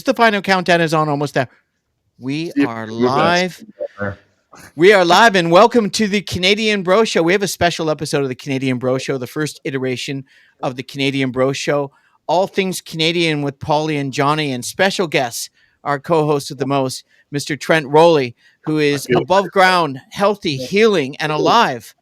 The final countdown is on, almost there. We See if are we can move that live. screen down there. We are live, and welcome to the Canadian Bro Show. We have a special episode of the Canadian Bro Show, the first iteration of the Canadian Bro Show. All things Canadian with Pauly and Johnny, and special guests, our co-host of the most, Mr. Trent Rowley, who is above ground, healthy, healing, and alive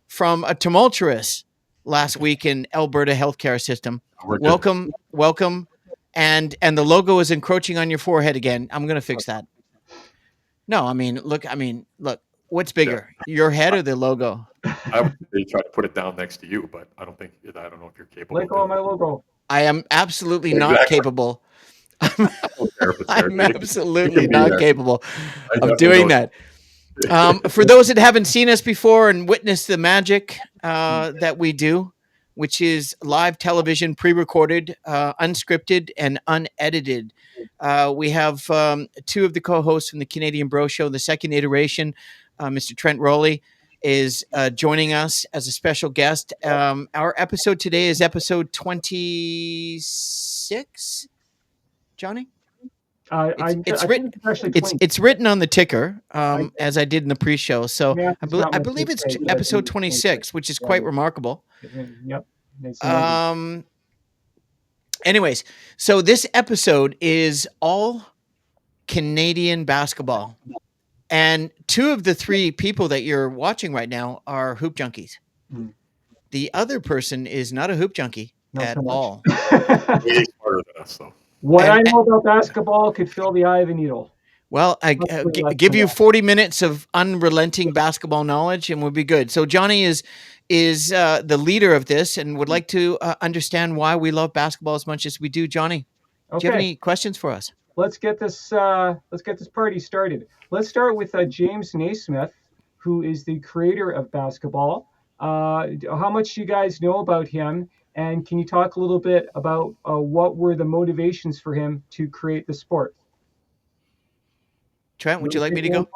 from a tumultuous last week in Alberta healthcare system. We're good. Welcome. And the logo is encroaching on your forehead again. I'm going to fix that. No, look. What's bigger, your head or the logo? I would say try to put it down next to you, but I don't know if you're capable Let of go of doing my logo. I am absolutely not Exactly. capable. I'm You absolutely can be not there. capable I of definitely doing know. that. For those that haven't seen us before and witnessed the magic that we do, which is live television, pre-recorded, unscripted, and unedited. We have two of the co-hosts from the Canadian Bro Show, the second iteration. Mr. Trent Rowley is joining us as a special guest. Our episode today is episode 26. Johnny? I think it's actually 20. It's written on the ticker, as I did in the pre-show. So Yeah, it's not I my believe it's first day, but episode it's 26, which is quite remarkable. Yep. It's amazing. Anyways, so this episode is all Canadian basketball. And two of the three people that you're watching right now are hoop junkies. Mm. The other person is not a hoop junkie at all. Way smarter than us, though. What I know about basketball could fill the eye of a needle. Well, I give you 40 minutes of unrelenting basketball knowledge, and we'll be good. So Johnny is the leader of this, and would like to understand why we love basketball as much as we do. Johnny, do you have any questions for us? Let's get this party started. Let's start with James Naismith, who is the creator of basketball. How much do you guys know about him? And can you talk a little bit about what were the motivations for him to create the sport? Trent, would you like me to go?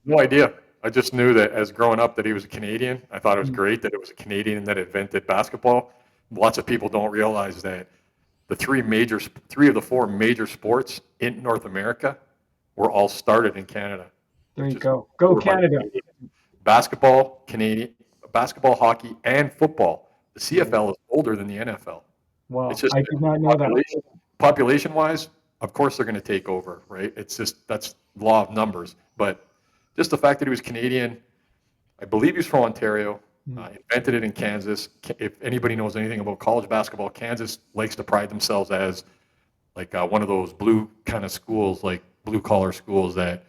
No idea. I just knew that as growing up that he was a Canadian. I thought it was great that it was a Canadian that invented basketball. Lots of people don't realize that the three of the four major sports in North America were all started in Canada. There you go. Go Canada. Basketball, hockey, and football. The CFL is older than the NFL. Wow, it's just I did not know that. Population-wise, of course they're going to take over, right? It's just that's law of numbers. But just the fact that he was Canadian, I believe he's from Ontario, invented it in Kansas. If anybody knows anything about college basketball, Kansas likes to pride themselves as like one of those blue kind of schools, like blue-collar schools that,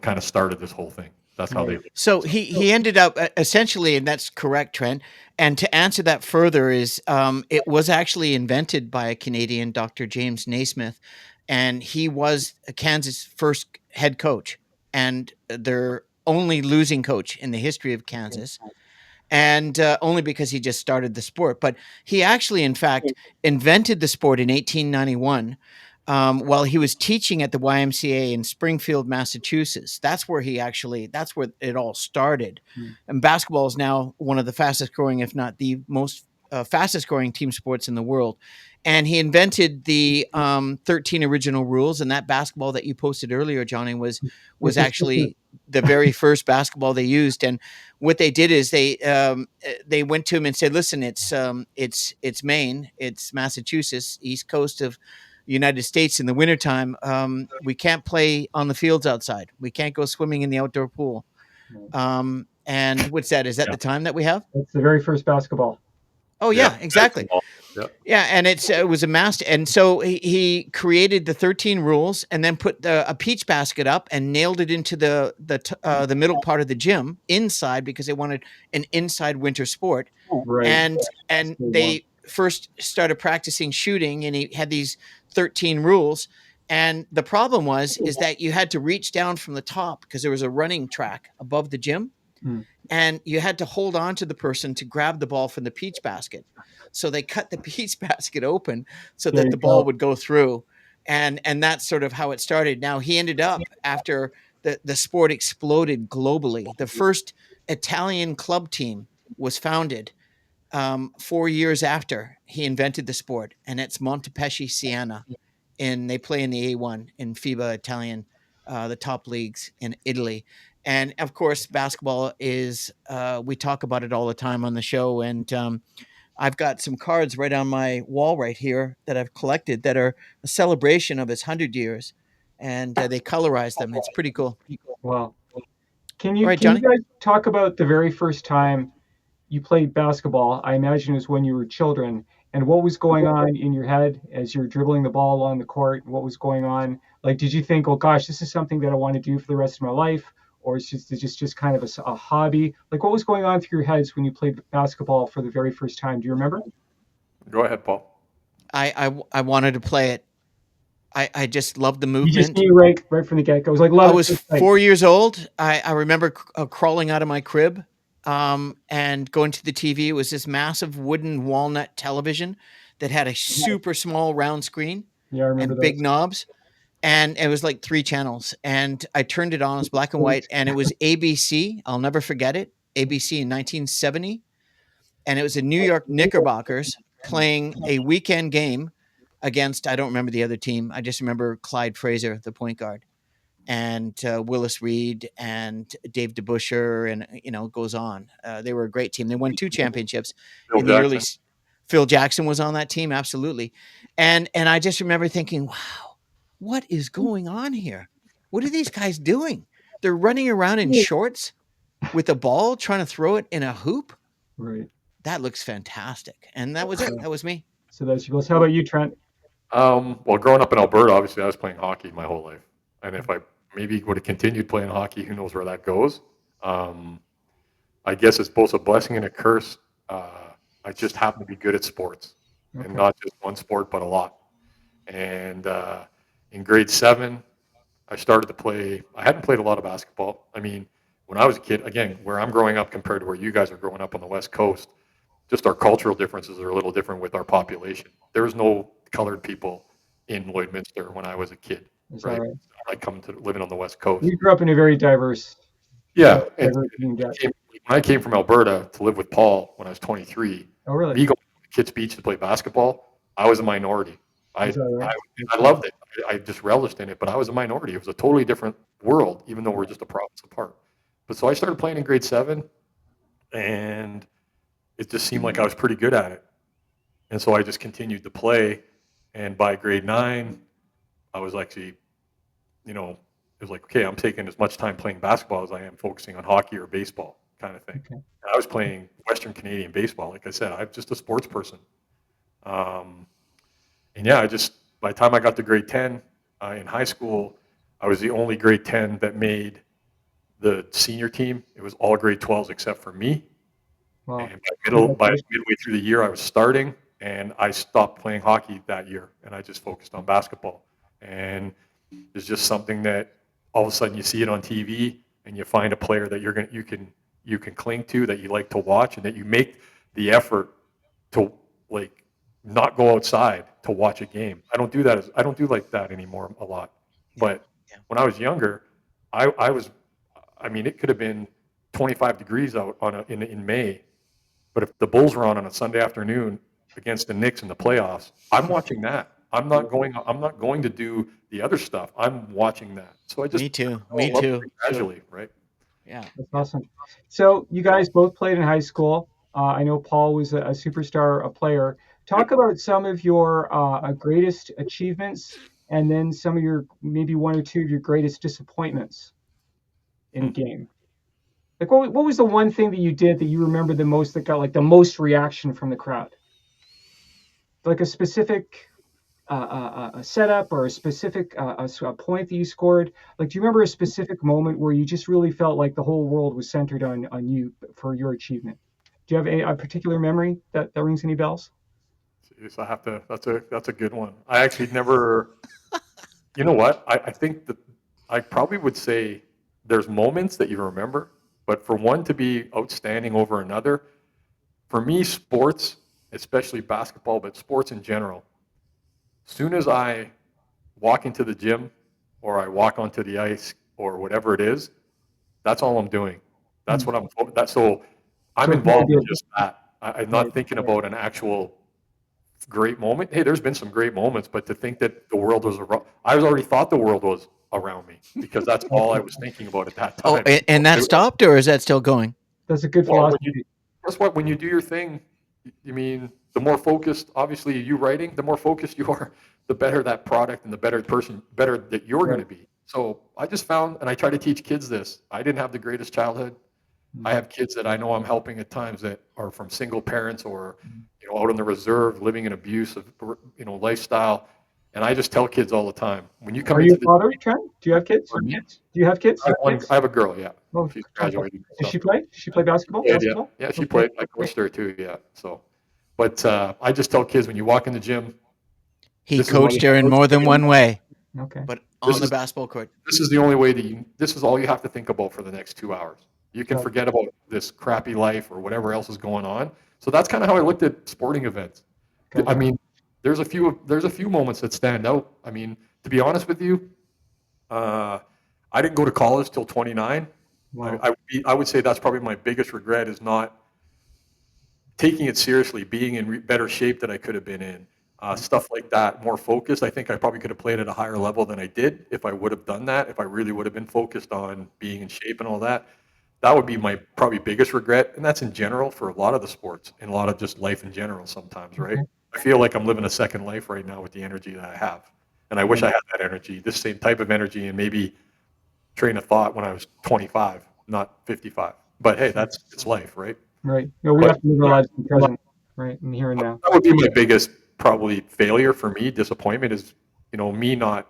kind of started this whole thing. That's how they. So he ended up essentially, and that's correct, Trent. And to answer that further is it was actually invented by a Canadian, Dr. James Naismith, and he was Kansas' first head coach and their only losing coach in the history of Kansas. And only because he just started the sport. But he actually, in fact, invented the sport in 1891 while he was teaching at the YMCA in Springfield, Massachusetts. That's where it all started. And basketball is now one of the fastest growing, if not the most fastest growing team sports in the world. And he invented the 13 original rules. And that basketball that you posted earlier, Johnny, was actually the very first basketball they used. And what they did is they went to him and said, "Listen, it's Maine, it's Massachusetts, east coast of United States in the wintertime. We can't play on the fields outside. We can't go swimming in the outdoor pool." And what's that? Is that the time that we have? It's the very first basketball. Oh yeah, exactly. Yeah, and it was a master, and so he created the 13 rules, and then put a peach basket up and nailed it into the middle part of the gym inside because they wanted an inside winter sport. Right. And they first started practicing shooting, and he had these 13 rules. And the problem is that you had to reach down from the top because there was a running track above the gym. And you had to hold on to the person to grab the ball from the peach basket. So they cut the peach basket open so that the ball would go through. And that's sort of how it started. Now, he ended up, after the sport exploded globally, the first Italian club team was founded 4 years after he invented the sport. And it's Montepaschi Siena they play in the A1 in FIBA Italian, the top leagues in Italy. And of course, basketball is, we talk about it all the time on the show. And I've got some cards right on my wall right here that I've collected that are a celebration of its 100 years. And they colorize them. It's pretty cool. Wow. All right, Can you Johnny. guys talk about the very first time you played basketball? I imagine it was when you were children. And what was going on in your head as you're dribbling the ball along the court? What was going on? Like, did you think, oh gosh, this is something that I want to do for the rest of my life? Or it's just kind of a hobby? Like, what was going on through your heads when you played basketball for the very first time? Do you remember? Go ahead, Paul. I wanted to play it. I just loved the You just movement. knew right from the get go. It was like I love at was first sight. 4 years old. I remember crawling out of my crib and going to the TV. It was this massive wooden walnut television that had a super small round screen Yeah, I remember and big those. knobs. And it was like 3 channels. And I turned it on. It's black and white. And it was ABC. I'll never forget it. ABC in 1970. And it was the New York Knickerbockers playing a weekend game against, I don't remember the other team. I just remember Clyde Frazier, the point guard, and Willis Reed and Dave DeBuscher, and it goes on. They were a great team. They won 2 championships Phil in the early. Jackson. Phil Jackson was on that team, absolutely, and I just remember thinking, wow, what is going on here? What are these guys doing? They're running around in shorts with a ball, trying to throw it in a hoop. Right. That looks fantastic, and that was it. So, That was me. so that's your goals. How about you, Trent? Well, growing up in Alberta, obviously, I was playing hockey my whole life, and if I maybe would have continued playing hockey, who knows where that goes. Um, I guess it's both a blessing and a curse. I just happen to be good at sports, and Okay. not just one sport, but a lot. And in grade 7, I started to play. I hadn't played a lot of basketball. I mean, when I was a kid, again, where I'm growing up compared to where you guys are growing up on the West Coast, just our cultural differences are a little different with our population. There was no colored people in Lloydminster when I was a kid, Is that right? right? I come to living on the West Coast. We grew up in a very diverse, Yeah, and you can get. when I came from Alberta to live with Paul when I was 23, Oh, really? me going to Kits Beach to play basketball, I was a minority. Is that right? I, That's I right. loved it. I just relished in it, but I was a minority. It was a totally different world, even though we're just a province apart. But so I started playing in grade 7, and it just seemed like I was pretty good at it. And so I just continued to play. And by grade 9, I was actually, it was like, okay, I'm taking as much time playing basketball as I am focusing on hockey or baseball kind of thing. Okay. And I was playing Western Canadian baseball. Like I said, I'm just a sports person. Um, and yeah, by the time I got to grade 10 in high school, I was the only grade 10 that made the senior team. It was all grade 12s except for me. Wow. And by Congratulations. midway through the year, I was starting, and I stopped playing hockey that year, and I just focused on basketball. And it's just something that all of a sudden you see it on TV, and you find a player that you can cling to, that you like to watch, and that you make the effort to like not go outside to watch a game. I don't do like that anymore a lot. Yeah, But yeah. when I was younger, I was, I mean, it could have been 25 degrees out in May, but if the Bulls were on a Sunday afternoon against the Knicks in the playoffs, I'm watching that. I'm not going to do the other stuff. I'm watching that. So I just Me too. fell Me in love with too. it casually, right? Yeah. That's Yeah. awesome. So you guys both played in high school. I know Paul was a superstar, a player. Talk Yep. about some of your greatest achievements, and then some of your maybe one or two of your greatest disappointments in a Hmm. game. Like what was the one thing that you did that you remember the most that got like the most reaction from the crowd? Like a specific a setup or a specific a point that you scored? Like, do you remember a specific moment where you just really felt like the whole world was centered on you for your achievement? Do you have a particular memory that rings any bells? Jeez, I have to. That's a good one. I actually never. You know what? I think that I probably would say there's moments that you remember, but for one to be outstanding over another, for me, sports, especially basketball, but sports in general, soon as I walk into the gym or I walk onto the ice or whatever it is, that's all I'm doing. That's Hmm. what I'm. That's so I'm So it's more involved in the just that. I'm right. not thinking about an actual great moment. Hey, there's been some great moments, but to think that the world was around, I was already thought the world was around me because that's all I was thinking about at that Oh, time. and that stopped, or is that still going? That's a good Well, when you, philosophy. guess what? When you do your thing, you mean the more focused, obviously you writing, the more focused you are, the better that product and the better that you're going Right. to be. So I just found, and I try to teach kids this. I didn't have the greatest childhood. I have kids that I know I'm helping at times that are from single parents or, out on the reserve, living an abusive, lifestyle. And I just tell kids all the time, when you come Are you into a the, father, Trent? Do you have kids? pardon me? Do you have kids? I have a girl, yeah. Oh, She's fantastic. graduated and Does stuff. she play? Does she play basketball? Played, yeah. Yeah, she Okay. played. I coached her too, yeah. So, but I just tell kids when you walk in the gym, He this is my coached her in approach more to than it. one way, Okay. but This on the is basketball court. this is the only way that this is all you have to think about for the next 2 hours. You can Got it. forget about this crappy life or whatever else is going on. So that's kind of how I looked at sporting events. I Gotcha. mean, there's a few moments that stand out. I mean, to be honest with you, uh, I didn't go to college till 29. Wow. I would say that's probably my biggest regret is not taking it seriously, being in better shape than I could have been in, stuff like that, more focused. I think I probably could have played at a higher level than I did if I would have done that, if I really would have been focused on being in shape and all that. That would be my probably biggest regret, and that's in general for a lot of the sports and a lot of just life in general sometimes, right? Okay. I feel like I'm living a second life right now with the energy that I have, and I wish Right. I had that energy, this same type of energy, and maybe train of thought when I was 25, not 55. But hey, it's life, right? Right. No, we But have to live our lives in the present, right, in the here and now. that would be my biggest probably failure for me, disappointment is, me not,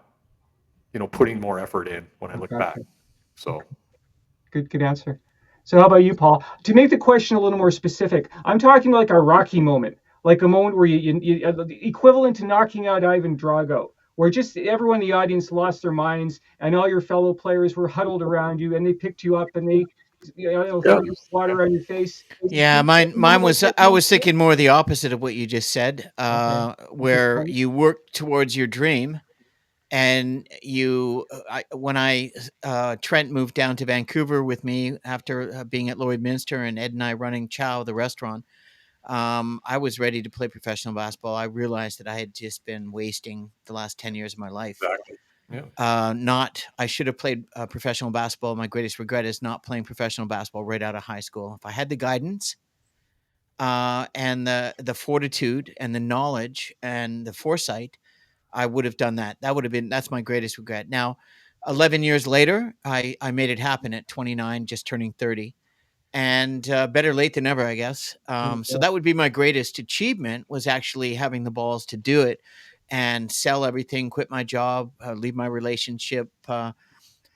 putting more effort in when I look back. Gotcha. So Good answer. So how about you, Paul? To make the question a little more specific, I'm talking like a Rocky moment, like a moment where the equivalent to knocking out Ivan Drago, where just everyone in the audience lost their minds and all your fellow players were huddled around you and they picked you up and they, yeah, threw water on your face. Do Yeah, you have mine a mine moment like was that? I was thinking more the opposite of what you just said, Okay. Okay. where you work towards your dream and when Trent moved down to Vancouver with me after being at Lloydminster and Ed and I running Chow, the restaurant, I was ready to play professional basketball. I realized that I had just been wasting the last 10 years of my life. exactly. Yeah. Not, I should have played professional basketball. My greatest regret is not playing professional basketball right out of high school. If I had the guidance and the fortitude and the knowledge and the foresight, I would have done that. That's my greatest regret. Now, 11 years later, I made it happen at 29, just turning 30, and better late than never, I guess. So Yeah. that would be my greatest achievement, was actually having the balls to do it and sell everything, quit my job, leave my relationship, And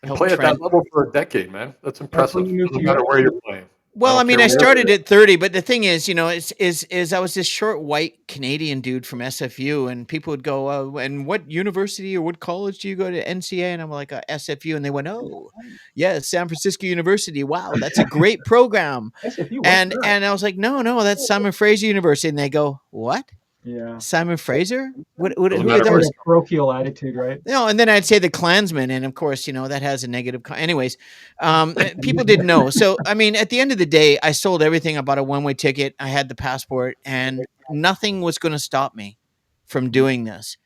help play at that Trent. level for a decade, man. That's That's when impressive. you moved to No matter Europe? where you're playing. I Well, I don't mean, care I where it started is. at 30, but the thing is, is I was this short white Canadian dude from SFU, and people would go, "And what university or what college do you go to?" NCA, and I'm like, "SFU," and they went, "Oh, yes, San Francisco University. Wow, that's a great program." SFU, what's And that? and I was like, "No, no, that's Simon Fraser University," and they go, "What? Yeah. Simon Fraser? Doesn't Who are matter Sort where of those?" a parochial attitude, right? And then I'd say the Klansman, and of course, that has a negative. Anyways, people didn't know. So, I mean, at the end of the day, I sold everything. I bought a one-way ticket. I had the passport, and nothing was going to stop me from doing this.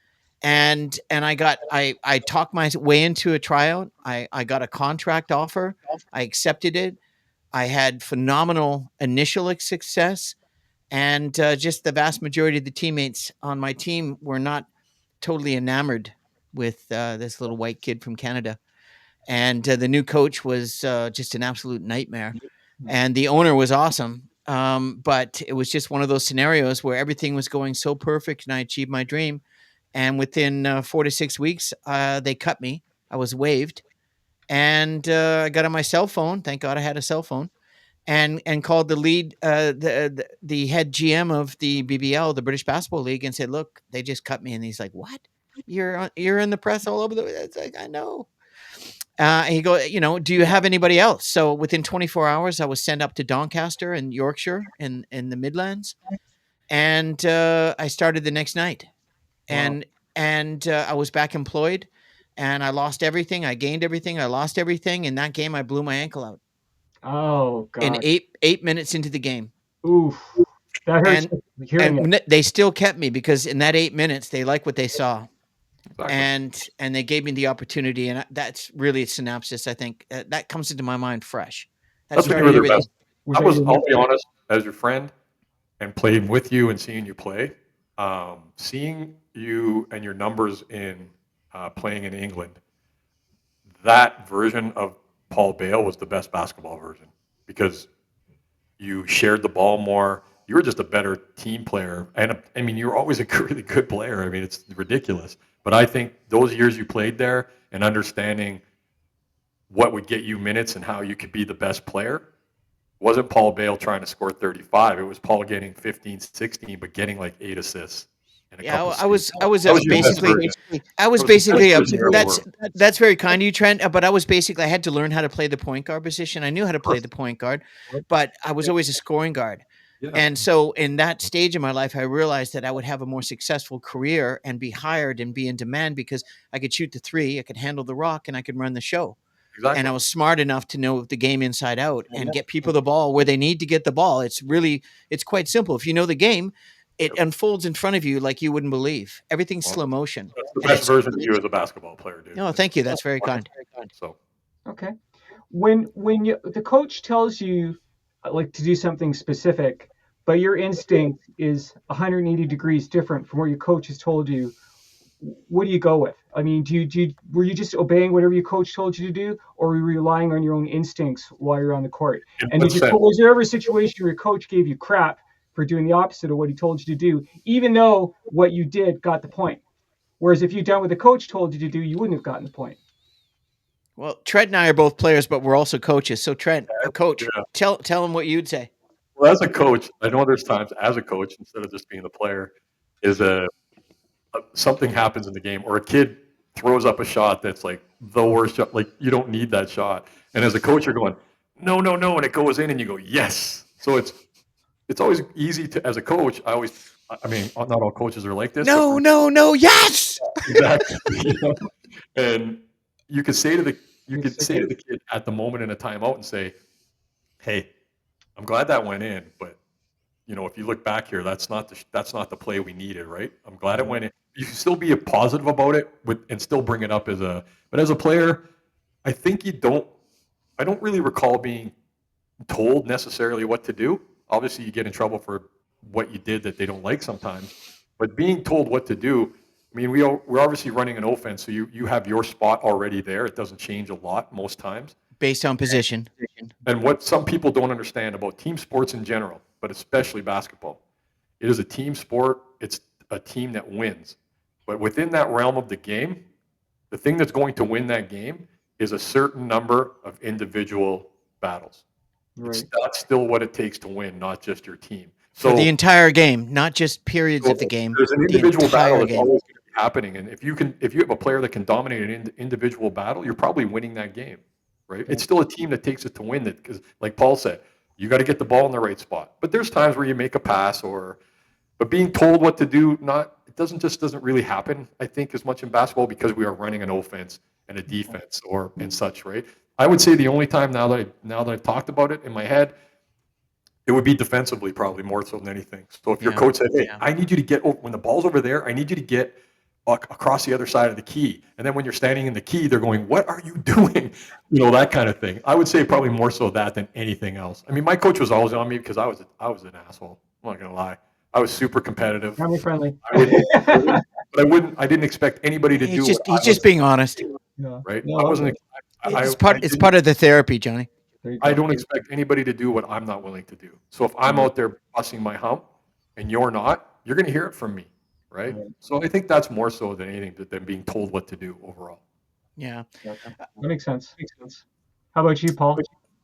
And I talked my way into a tryout. I got a contract offer. I accepted it. I had phenomenal initial success, and just the vast majority of the teammates on my team were not totally enamored with this little white kid from Canada. And the new coach was just an absolute nightmare. And the owner was awesome. But it was just one of those scenarios where everything was going so perfect and I achieved my dream. And within 4 to 6 weeks, they cut me. I was waived. And I got on my cell phone. Thank God I had a cell phone. And called the lead, the head GM of the BBL, the British Basketball League, and said, "Look, they just cut me." And he's like, "What? You're in the press all over the." It's like, I know. And he go, "Do you have anybody else?" So within 24 hours, I was sent up to Doncaster in Yorkshire in the Midlands, and I started the next night. Wow. And I was back employed, and I lost everything. I gained everything. I lost everything. In that game, I blew my ankle out Oh in gosh. eight minutes into the game. Oof. That hurts and hearing it. they still kept me because in that 8 minutes they liked what they saw, Exactly. and they gave me the opportunity, and that's really a synopsis. I think that comes into my mind fresh. That That's when you started were their everything. best. Was that your I'll be honest, as your friend and playing with you and seeing you play, seeing you and your numbers in playing in England, that version of Paul Bale was the best basketball version because you shared the ball more. You were just a better team player, and I mean, you were always a really good player. I mean, it's ridiculous. But I think those years you played there and understanding what would get you minutes and how you could be the best player wasn't Paul Bale trying to score 35. It was Paul getting 15, 16, but getting like 8 assists and a Yeah, couple I steals. was I was That was your best basically version. I was That was the best basically version you ever that's were. that's very kind of you, Trent. But I was basically I had to learn how to play the point guard position. I knew how to Of play course. the point guard, but I was always a scoring guard. Yeah. And so in that stage of my life, I realized that I would have a more successful career and be hired and be in demand because I could shoot the three, I could handle the rock, and I could run the show. And I Exactly. was smart enough to know the game inside out and get people the ball where they need to get the ball. It's quite simple. If you know the game, it Yep. unfolds in front of you like you wouldn't believe. Everything's Well, slow motion. that's the And best it's version of you as a basketball player, dude. no, thank you. That's very kind. So Okay. When the coach tells you like to do something specific, but your instinct is 180 degrees different from what your coach has told you, what do you go with? I mean, were you just obeying whatever your coach told you to do, or were you relying on your own instincts while you're on the court? in And what sense? was there ever a situation where your coach gave you crap for doing the opposite of what he told you to do, even though what you did got the point? Whereas if you'd done what the coach told you to do, you wouldn't have gotten the point. Well, Trent and I are both players, but we're also coaches. So Trent, a coach, Yeah. tell him what you'd say. Well, as a coach, I know there's times as a coach, instead of just being the player, is something happens in the game or a kid throws up a shot that's like the worst shot. Like you don't need that shot. And as a coach, you're going, no, no, no. And it goes in and you go, yes. So it's always easy to, as a coach, I mean, not all coaches are like this, but No, for no, no, yes. exactly. And you could say to It's the kid at the moment in a timeout and say, hey, I'm glad that went in, but if you look back here, that's not the play we needed, right? I'm glad it went in. You can still be a positive about it and still bring it up but as a player, I think I don't really recall being told necessarily what to do. Obviously, you get in trouble for what you did that they don't like sometimes, but being told what to do, I mean, we're obviously running an offense, so you have your spot already there. It doesn't change a lot most times. Based on position. And what some people don't understand about team sports in general, but especially basketball, it is a team sport. It's a team that wins. But within that realm of the game, the thing that's going to win that game is a certain number of individual battles. right. That's still what it takes to win, not just your team. For the So, entire game, not just periods so of the game, there's an the individual battle entire that's game. always going to be happening. And if you have a player that can dominate an individual battle, you're probably winning that game, right? It's still a team that takes it to win it because, like Paul said, you got to get the ball in the right spot. But there's times where you make a pass but being told what to do, it doesn't really happen, I think, as much in basketball because we are running an offense and a defense and such, right? I would say the only time now that I've talked about it in my head, it would be defensively probably more so than anything. So if your Yeah. coach said, "Hey, I need you to get when the ball's over there, I need you to get across the other side of the key," and then when you're standing in the key, they're going, "What are you doing?" That kind of thing. I would say probably more so that than anything else. I mean, my coach was always on me because I was an asshole. I'm not gonna lie. I was super competitive. Family friendly. I didn't expect anybody to do what He's I just was, being honest. Yeah. right? No, I wasn't. It's I it's didn't part of the therapy, Johnny. there you I go. don't expect anybody to do what I'm not willing to do. So if I'm Right. out there busting my hump and you're not, you're going to hear it from me, right? Right. So I think that's more so than anything than being told what to do overall. Yeah. Okay. That makes sense. How about you, Paul?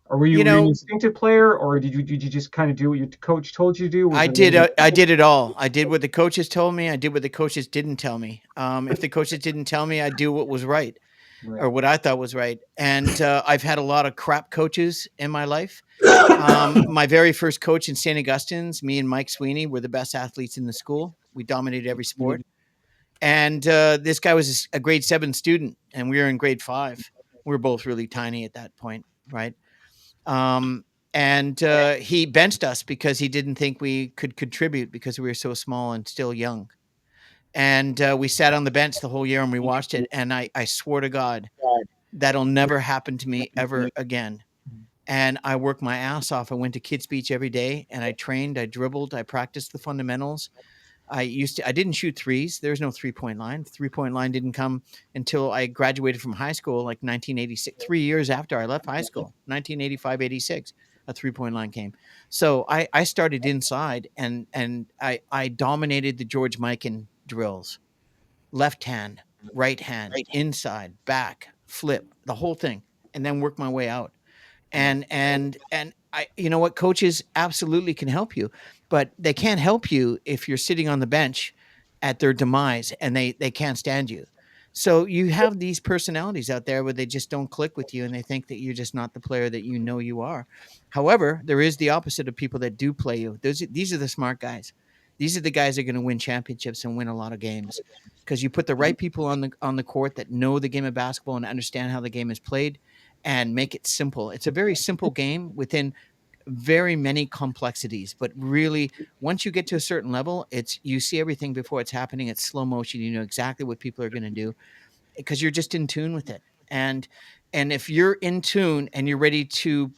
Or You were you an know, instinctive player, or did you just kind of do what your coach told you to do? Was I there did. any- I did it all. I did what the coaches told me. I did what the coaches didn't tell me. If the coaches didn't tell me, I'd do what was right Right. or what I thought was right. And I've had a lot of crap coaches in my life. My very first coach in St. Augustine's, me and Mike Sweeney were the best athletes in the school. We dominated every sport. And this guy was a grade 7 student, and we were in grade 5. We were both really tiny at that point, right? Um, and he benched us because he didn't think we could contribute because we were so small and still young. And we sat on the bench the whole year and we watched it. And I swore to God, that'll never happen to me ever again. And I worked my ass off. I went to Kids Beach every day and I trained, I dribbled, I practiced the fundamentals. I didn't shoot threes. There's no 3-point line. The 3-point line didn't come until I graduated from high school, like 1986, 3 years after I left high school, 1985, 86, a 3-point line came. So I started inside and I dominated the George Mikan drills, left hand, right hand, inside, back, flip, the whole thing, and then work my way out. And I, you know what, coaches absolutely can help you, but they can't help you if you're sitting on the bench at their demise and they can't stand you. So you have these personalities out there where they just don't click with you and they think that you're just not the player that you know you are. However, there is the opposite of people that do play you. These are the smart guys. These are the guys that are going to win championships and win a lot of games because you put the right people on the court that know the game of basketball and understand how the game is played and make it simple. It's a very simple game within very many complexities, but really once you get to a certain level, it's you see everything before it's happening. It's slow motion. You know exactly what people are going to do because you're just in tune with it. And if you're in tune and you're ready to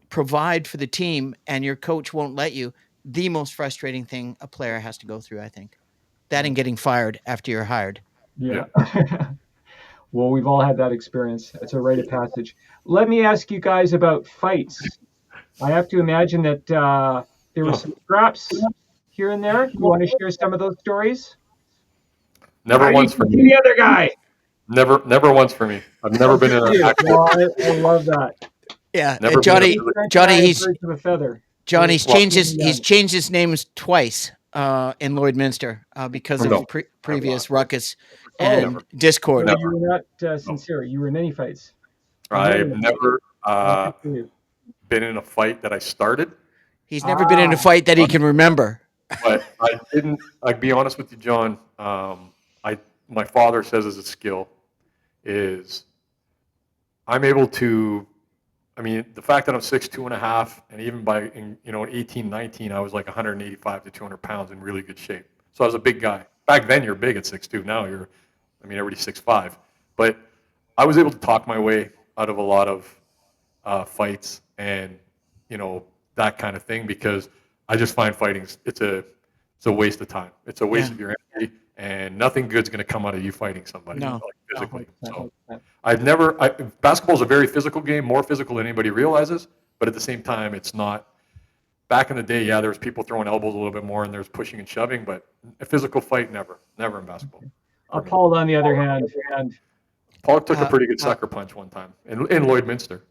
provide for the team and your coach won't let you, the most frustrating thing a player has to go through, I think. That and getting fired after you're hired. Yeah. Well, we've all had that experience. It's a rite of passage. Let me ask you guys about fights. I have to imagine that there were some scraps here and there. You want to share some of those stories? Never once for me. The other guy. Never once for me. I've never been in an actual. Well, I love that. Yeah, Never Johnny. been in Johnny, he's Birds of a feather. Johnny's changed his names twice in Lloydminster because No. of previous ruckus Oh, and never. discord. So you were not sincere. You were in many fights. I've never Good for you. been in a fight that I started, He's never been in a fight that he can remember. but I didn't. Like, be honest with you, John. My father says as a skill is I'm able to. I mean, the fact that I'm 6'2.5", and even by 18, 19, I was like 185 to 200 pounds in really good shape. So I was a big guy. Back then, you're big at 6'2". Now everybody's 6'5". But I was able to talk my way out of a lot of fights and that kind of thing because I just find fighting it's a waste of time. It's a waste of your energy, and nothing good's going to come out of you fighting somebody physically. So basketball is a very physical game, more physical than anybody realizes, but at the same time, it's not. Back in the day, there was people throwing elbows a little bit more, and there's pushing and shoving, but a physical fight, never in basketball. Paul, on the other hand, Paul took a pretty good sucker punch one time in Lloydminster.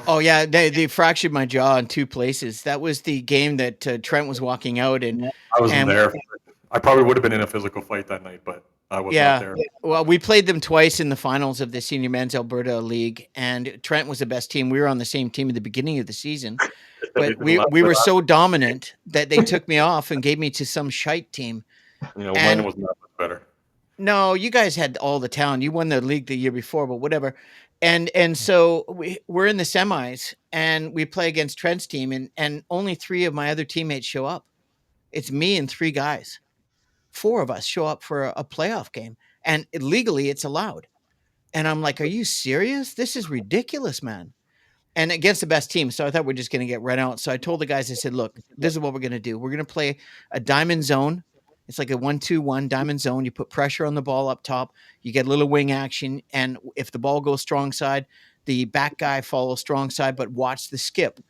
Oh yeah, they fractured my jaw in two places. That was the game that Trent was walking out, and I wasn't there. I probably would have been in a physical fight that night, but I was not there. Well, we played them twice in the finals of the Senior Men's Alberta League, and Trent was the best team. We were on the same team at the beginning of the season, but we were so dominant that they took me off and gave me to some shite team. Mine was not much better. No, you guys had all the talent. You won the league the year before, but whatever. And so we're in the semis, and we play against Trent's team, and only 3 of my other teammates show up. It's me and 3 guys. 4 of us show up for a playoff game, and legally it's allowed. And I'm like, are you serious? This is ridiculous, man. And against the best team. So I thought we're just going to get run out. So I told the guys, I said, look, this is what we're going to do. We're going to play a diamond zone. It's like a 1-2-1 diamond zone. You put pressure on the ball up top. You get a little wing action. And if the ball goes strong side, the back guy follows strong side, but watch the skip.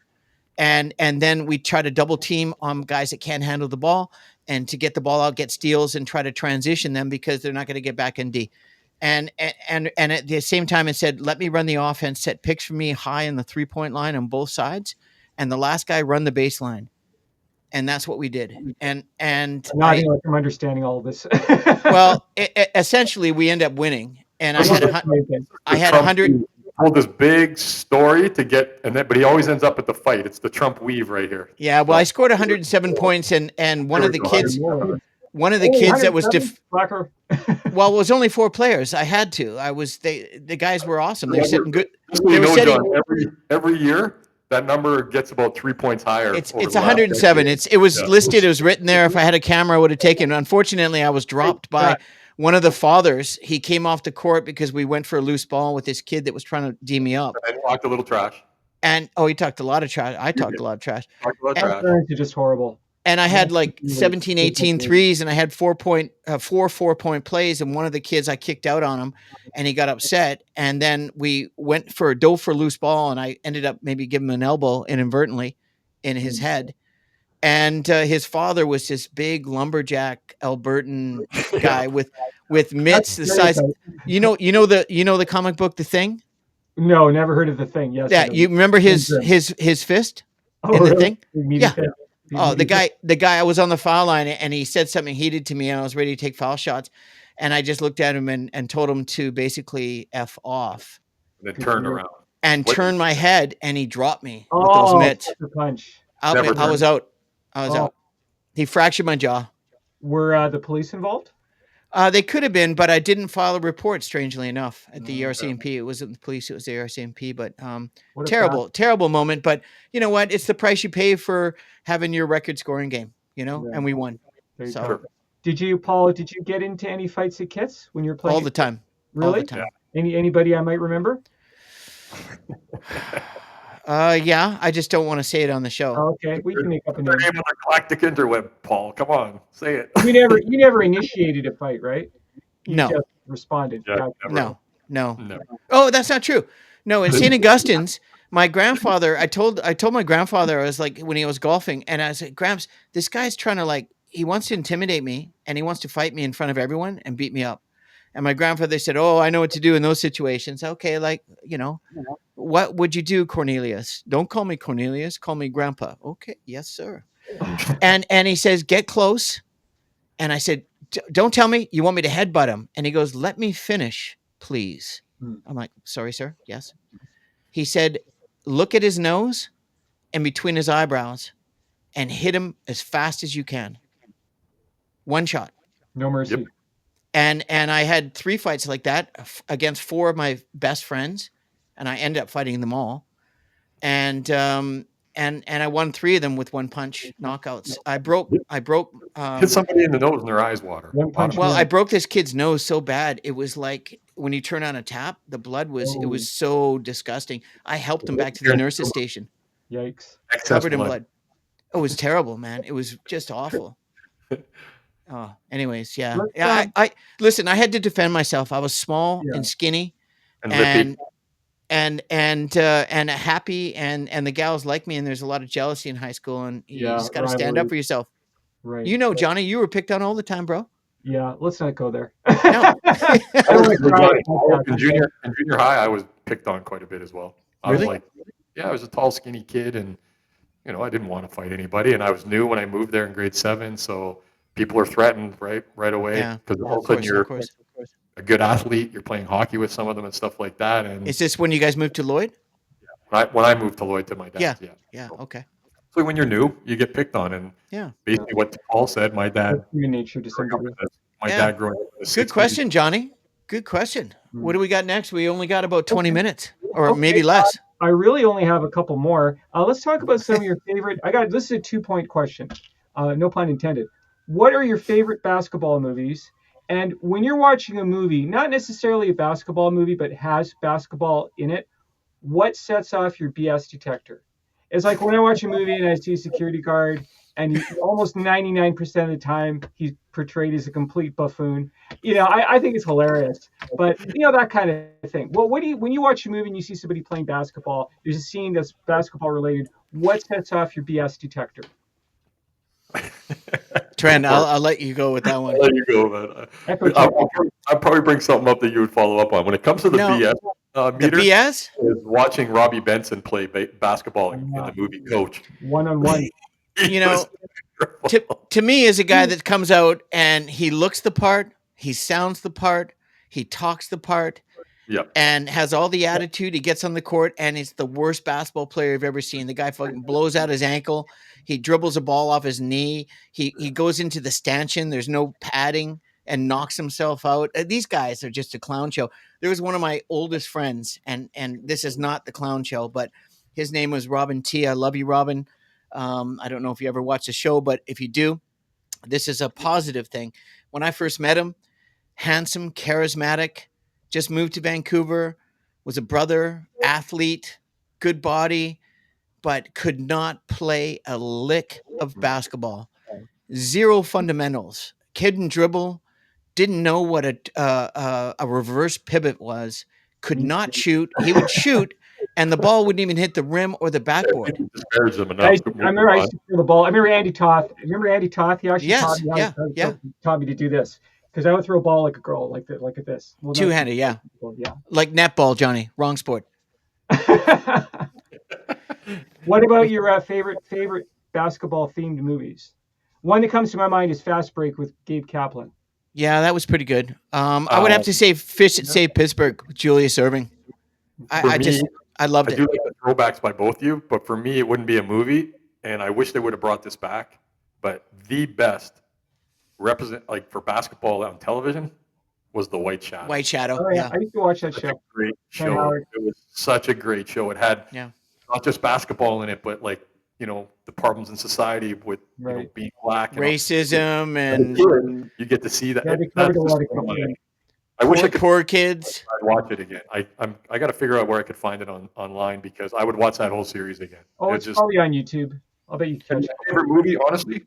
And then we try to double team on guys that can't handle the ball, and to get the ball out, get steals, and try to transition them because they're not going to get back in D. And at the same time, it said, let me run the offense, set picks for me high in the 3-point line on both sides, and the last guy run the baseline. And that's what we did. And I'm understanding all of this. Well, essentially, we end up winning. And I had 100. Told this big story to get, but he always ends up at the fight. It's the Trump weave right here. Yeah, well, I scored 107 points, and one of the kids that was well, it was only 4 players. I had to. The guys were awesome. They're sitting good. John, every year that number gets about 3 points higher It's over it's the last 107. decade. It was Yeah. listed. It was written there. If I had a camera, I would have taken. Unfortunately, I was dropped by one of the fathers. He came off the court because we went for a loose ball with this kid that was trying to D me up. And talked a little trash. And he talked a lot of trash. I talked a lot of trash. Talked a lot of And, trash. Parents are just horrible. and I had like 17, 18 threes, and I had 4-point plays, and one of the kids I kicked out on him, and he got upset. And then we went for a dove for a loose ball, and I ended up maybe giving him an elbow inadvertently in his head. And his father was this big lumberjack Albertan guy with mitts the size. You know the comic book The Thing. No, never heard of The Thing. Yes. Yeah, you remember his fist in the Thing? Yeah. Oh, the guy I was on the foul line, and he said something heated to me, and I was ready to take foul shots, and I just looked at him and told him to basically F off. And then turn around. And turn my head, and he dropped me with Oh, those mitts. punch. I was out. I was out. He fractured my jaw. Were the police involved? They could have been, but I didn't file a report, strangely enough, at the ERCMP. It wasn't the police, it was the ERCMP. But terrible moment. But you know what? It's the price you pay for having your record scoring game, and we won. So, did you, Paul, get into any fights at Kits when you were playing? All the time. Really? All the time. Yeah. Anybody I might remember? Yeah, I just don't want to say it on the show. Okay, we can make up a name. On the galactic interweb, Paul. Come on, say it. You never initiated a fight, right? You no. just responded. Yeah, no. Oh, that's not true. No, in St. Augustine's, my grandfather, I told my grandfather, I was like, when he was golfing, and I said, Gramps, this guy's trying to he wants to intimidate me, and he wants to fight me in front of everyone and beat me up. And my grandfather said, oh, I know what to do in those situations. Okay, what would you do, Cornelius? Don't call me Cornelius. Call me Grandpa. Okay, yes, sir. and he says, get close. And I said, don't tell me you want me to headbutt him. And he goes, let me finish, please. I'm like, sorry, sir. Yes. He said, look at his nose and between his eyebrows and hit him as fast as you can. One shot. No mercy. Yep. And I had 3 fights like that against 4 of my best friends, and I ended up fighting them all. And I won 3 of them with one punch knockouts. I broke. Hit somebody in the nose and their eyes water. One punch. Well, I broke this kid's nose so bad it was like when you turn on a tap, the blood was. It was so disgusting. I helped him back to the nurse's station. Yikes! Covered in blood. It was terrible, man. It was just awful. Oh, anyways, yeah. I listen. I had to defend myself. I was small and skinny, and happy, and the gals like me. And there's a lot of jealousy in high school, and you just got to stand up for yourself. Right. Johnny, you were picked on all the time, bro. Yeah, let's not go there. No. In junior high, I was picked on quite a bit as well. I Really? was I was a tall, skinny kid, and I didn't want to fight anybody, and I was new when I moved there in grade 7, so people are threatened right away because all of a sudden you're a good athlete. You're playing hockey with some of them and stuff like that. And is this when you guys moved to Lloyd? When I moved to Lloyd to my dad. Yeah. Okay. So when you're new, you get picked on, and basically what Paul said, my dad. Human nature to some degree. My dad growing up in the 60s. Good question, Johnny. Good question. What do we got next? We only got about 20 minutes, or maybe less. I really only have a couple more. Let's talk about some of your favorite. This is a 2-point question. No pun intended. What are your favorite basketball movies? And when you're watching a movie, not necessarily a basketball movie, but has basketball in it, what sets off your BS detector? It's like when I watch a movie and I see a security guard, and almost 99% of the time he's portrayed as a complete buffoon. I think it's hilarious, but that kind of thing. Well, when you watch a movie and you see somebody playing basketball, there's a scene that's basketball related. What sets off your BS detector? Trent, I'll let you go with that one. I'll let you go, man. I'll probably bring something up that you would follow up on. When it comes to the BS meter, the BS is watching Robbie Benson play basketball in the movie Coach. One-on-one. To me, as a guy that comes out and he looks the part, he sounds the part, he talks the part, and has all the attitude. He gets on the court and he's the worst basketball player I've ever seen. The guy fucking blows out his ankle. He dribbles a ball off his knee. He goes into the stanchion. There's no padding and knocks himself out. These guys are just a clown show. There was one of my oldest friends, and this is not the clown show, but His name was Robin T. I love you, Robin. I don't know if you ever watched the show, but if you do, this is a positive thing. When I first met him, handsome, charismatic, just moved to Vancouver, was a brother, athlete, good body, but could not play a lick of basketball. Zero fundamentals. Couldn't dribble, didn't know what a reverse pivot was, could Me not too. shoot. He would shoot, and the ball wouldn't even hit the rim or the I think backboard. you disparage them I, enough. used to, I remember I used to throw the ball. I remember Andy Toth. Remember Andy Toth? He actually taught Yes, me yeah, yeah. taught me to do this because I would throw a ball like a girl, like at this. Well, Two not handed, yeah. yeah. Like netball, Johnny. Wrong sport. What about your favorite basketball themed movies? One that comes to my mind is Fast Break with Gabe Kaplan. Yeah, that was pretty good. I would have Um, to say Fish at Yeah. Save Pittsburgh with Julius Irving. for I me, just, I loved I do it. like the throwbacks by both of you, but for me, it wouldn't be a movie, and I wish they would have brought this back. But the best represent like for basketball on television was The White Shadow. White Shadow. Oh yeah, Yeah, I used to watch that Such a show. great Trent show. Howard. It was such a great show. It had yeah. not just basketball in it, but like the problems in society with Right. being black and all. Racism As a and kid, you get to see that. Yeah, they covered That's a just lot of one of my. good. I wish I could poor kids. I'd watch it again. I got to figure out where I could find it online because I would watch that whole series again. Oh, It it's just probably on YouTube. I'll bet you can and catch my it. favorite movie, honestly,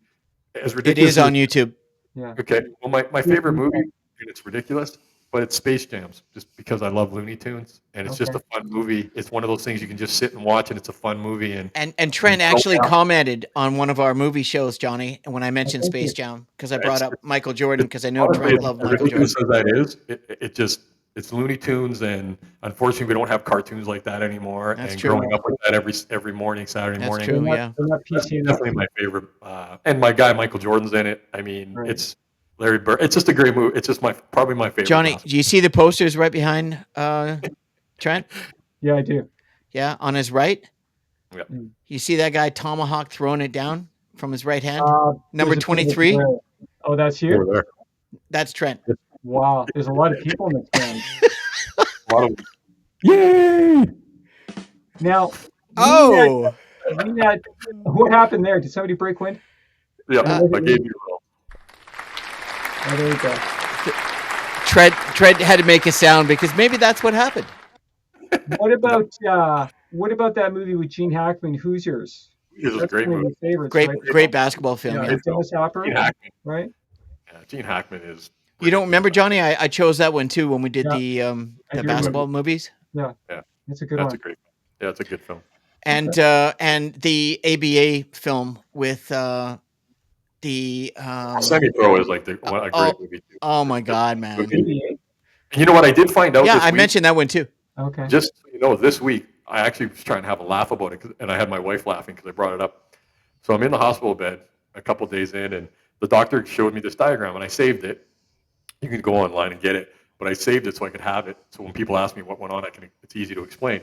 as It ridiculous is as on YouTube. Yeah. okay. Well, my favorite movie, and it's ridiculous, but it's Space Jams, just because I love Looney Tunes, and it's just Okay. a fun movie. It's one of those things you can just sit and watch, and it's a fun movie. And And Trent actually commented on one of our movie shows, Johnny, when I Oh, mentioned thank Space you. Jam because I brought it's up Michael Jordan because I know honestly, Trent loved as Michael ridiculous Jordan. as that is, it just it's Looney Tunes, and unfortunately, we don't have cartoons like that anymore. That's And true. growing up with that every morning, Saturday That's morning, They're true. not Yeah. they're not that's PC enough. definitely my favorite. And my guy Michael Jordan's in it. I mean, Right. it's Larry Bird. It's just a great movie. It's just probably my favorite. Johnny, Basketball. do you see the posters right behind Trent? Yeah, I do. Yeah, on his right. Yeah. You see that guy Tomahawk throwing it down from his right hand? Number There's a bit of a 23. glare. Oh, that's Over you? there. That's Trent. Wow. There's a lot of people in this band. A lot of yay! Now, Oh, we had what happened there? Did somebody break wind? Yeah, Was I it gave me? you a little. Oh, there you go. Trent had to make a sound because maybe that's what happened. What about that movie with Gene Hackman, Hoosiers? This is a That's great one of movie. your favorites, Great, right? great basketball film. Yeah, Yeah. with Dennis Hopper, Gene Hackman. right? Yeah, Gene Hackman is. You don't remember, ridiculous. Johnny? I chose that one too when we did Yeah, the I do remember. basketball movies. Yeah, Yeah, that's a good that's one. a great. Yeah, it's a good film. And the ABA film with the Semi Pro is like a great oh movie too. oh my god, man. And you know what I did find out Yeah, this I week? mentioned that one too. Okay. Just so you know, this week I actually was trying to have a laugh about it, and I had my wife laughing because I brought it up. So I'm in the hospital bed a couple days in, and the doctor showed me this diagram, and I saved it. You can go online and get it, but I saved it so I could have it. So when people ask me what went on, it's easy to explain.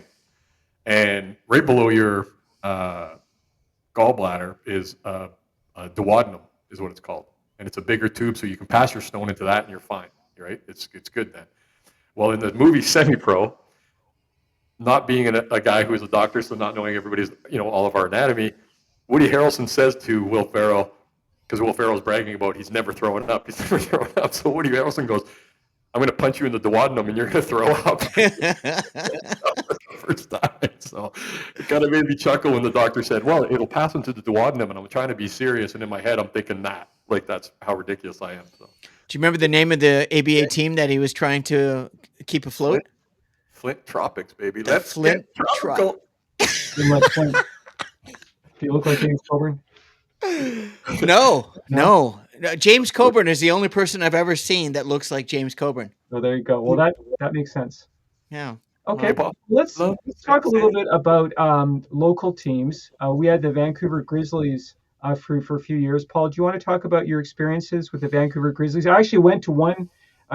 And right below your gallbladder is a duodenum, is what it's called, and it's a bigger tube, so you can pass your stone into that, and you're fine. Right? It's good then. Well, in the movie Semi Pro, not being a guy who is a doctor, so not knowing everybody's, all of our anatomy, Woody Harrelson says to Will Ferrell, because Will Ferrell's bragging about he's never throwing up. He's never throwing up. So Woody Harrelson goes, I'm going to punch you in the duodenum and you're going to throw up. the first time. So it kind of made me chuckle when the doctor said, well, it'll pass into the duodenum. And I'm trying to be serious. And in my head, I'm thinking that. Like, that's how ridiculous I am. So. Do you remember the name of the ABA team that he was trying to keep afloat? Flint Tropics, baby. The Let's Flint get tropical. Do you look like James Coburn? No. James Coburn is the only person I've ever seen that looks like James Coburn. Oh, there you go. Well, that makes sense. Yeah. Okay, Well, let's talk a little bit about local teams. We had the Vancouver Grizzlies for a few years. Paul, do you want to talk about your experiences with the Vancouver Grizzlies? I actually went to one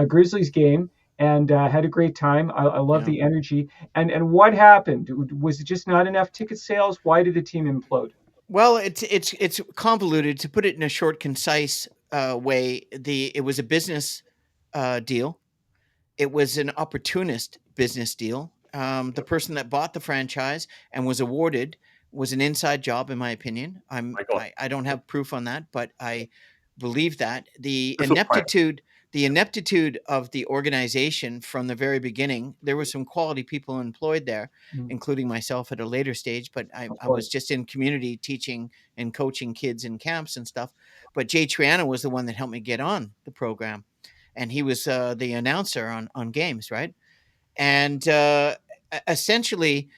Grizzlies game and had a great time. I love the energy. And what happened? Was it just not enough ticket sales? Why did the team implode? Well, it's convoluted. To put it in a short, concise way, it was a business deal. It was an opportunist business deal. The person that bought the franchise and was awarded was an inside job, in my opinion. Michael, I don't have proof on that, but I believe that this was planned. the ineptitude of the organization from the very beginning. There were some quality people employed there, Mm, including myself at a later stage. But of I was course. just in community teaching and coaching kids in camps and stuff. But Jay Triana was the one that helped me get on the program, and he was the announcer on games, right? And essentially,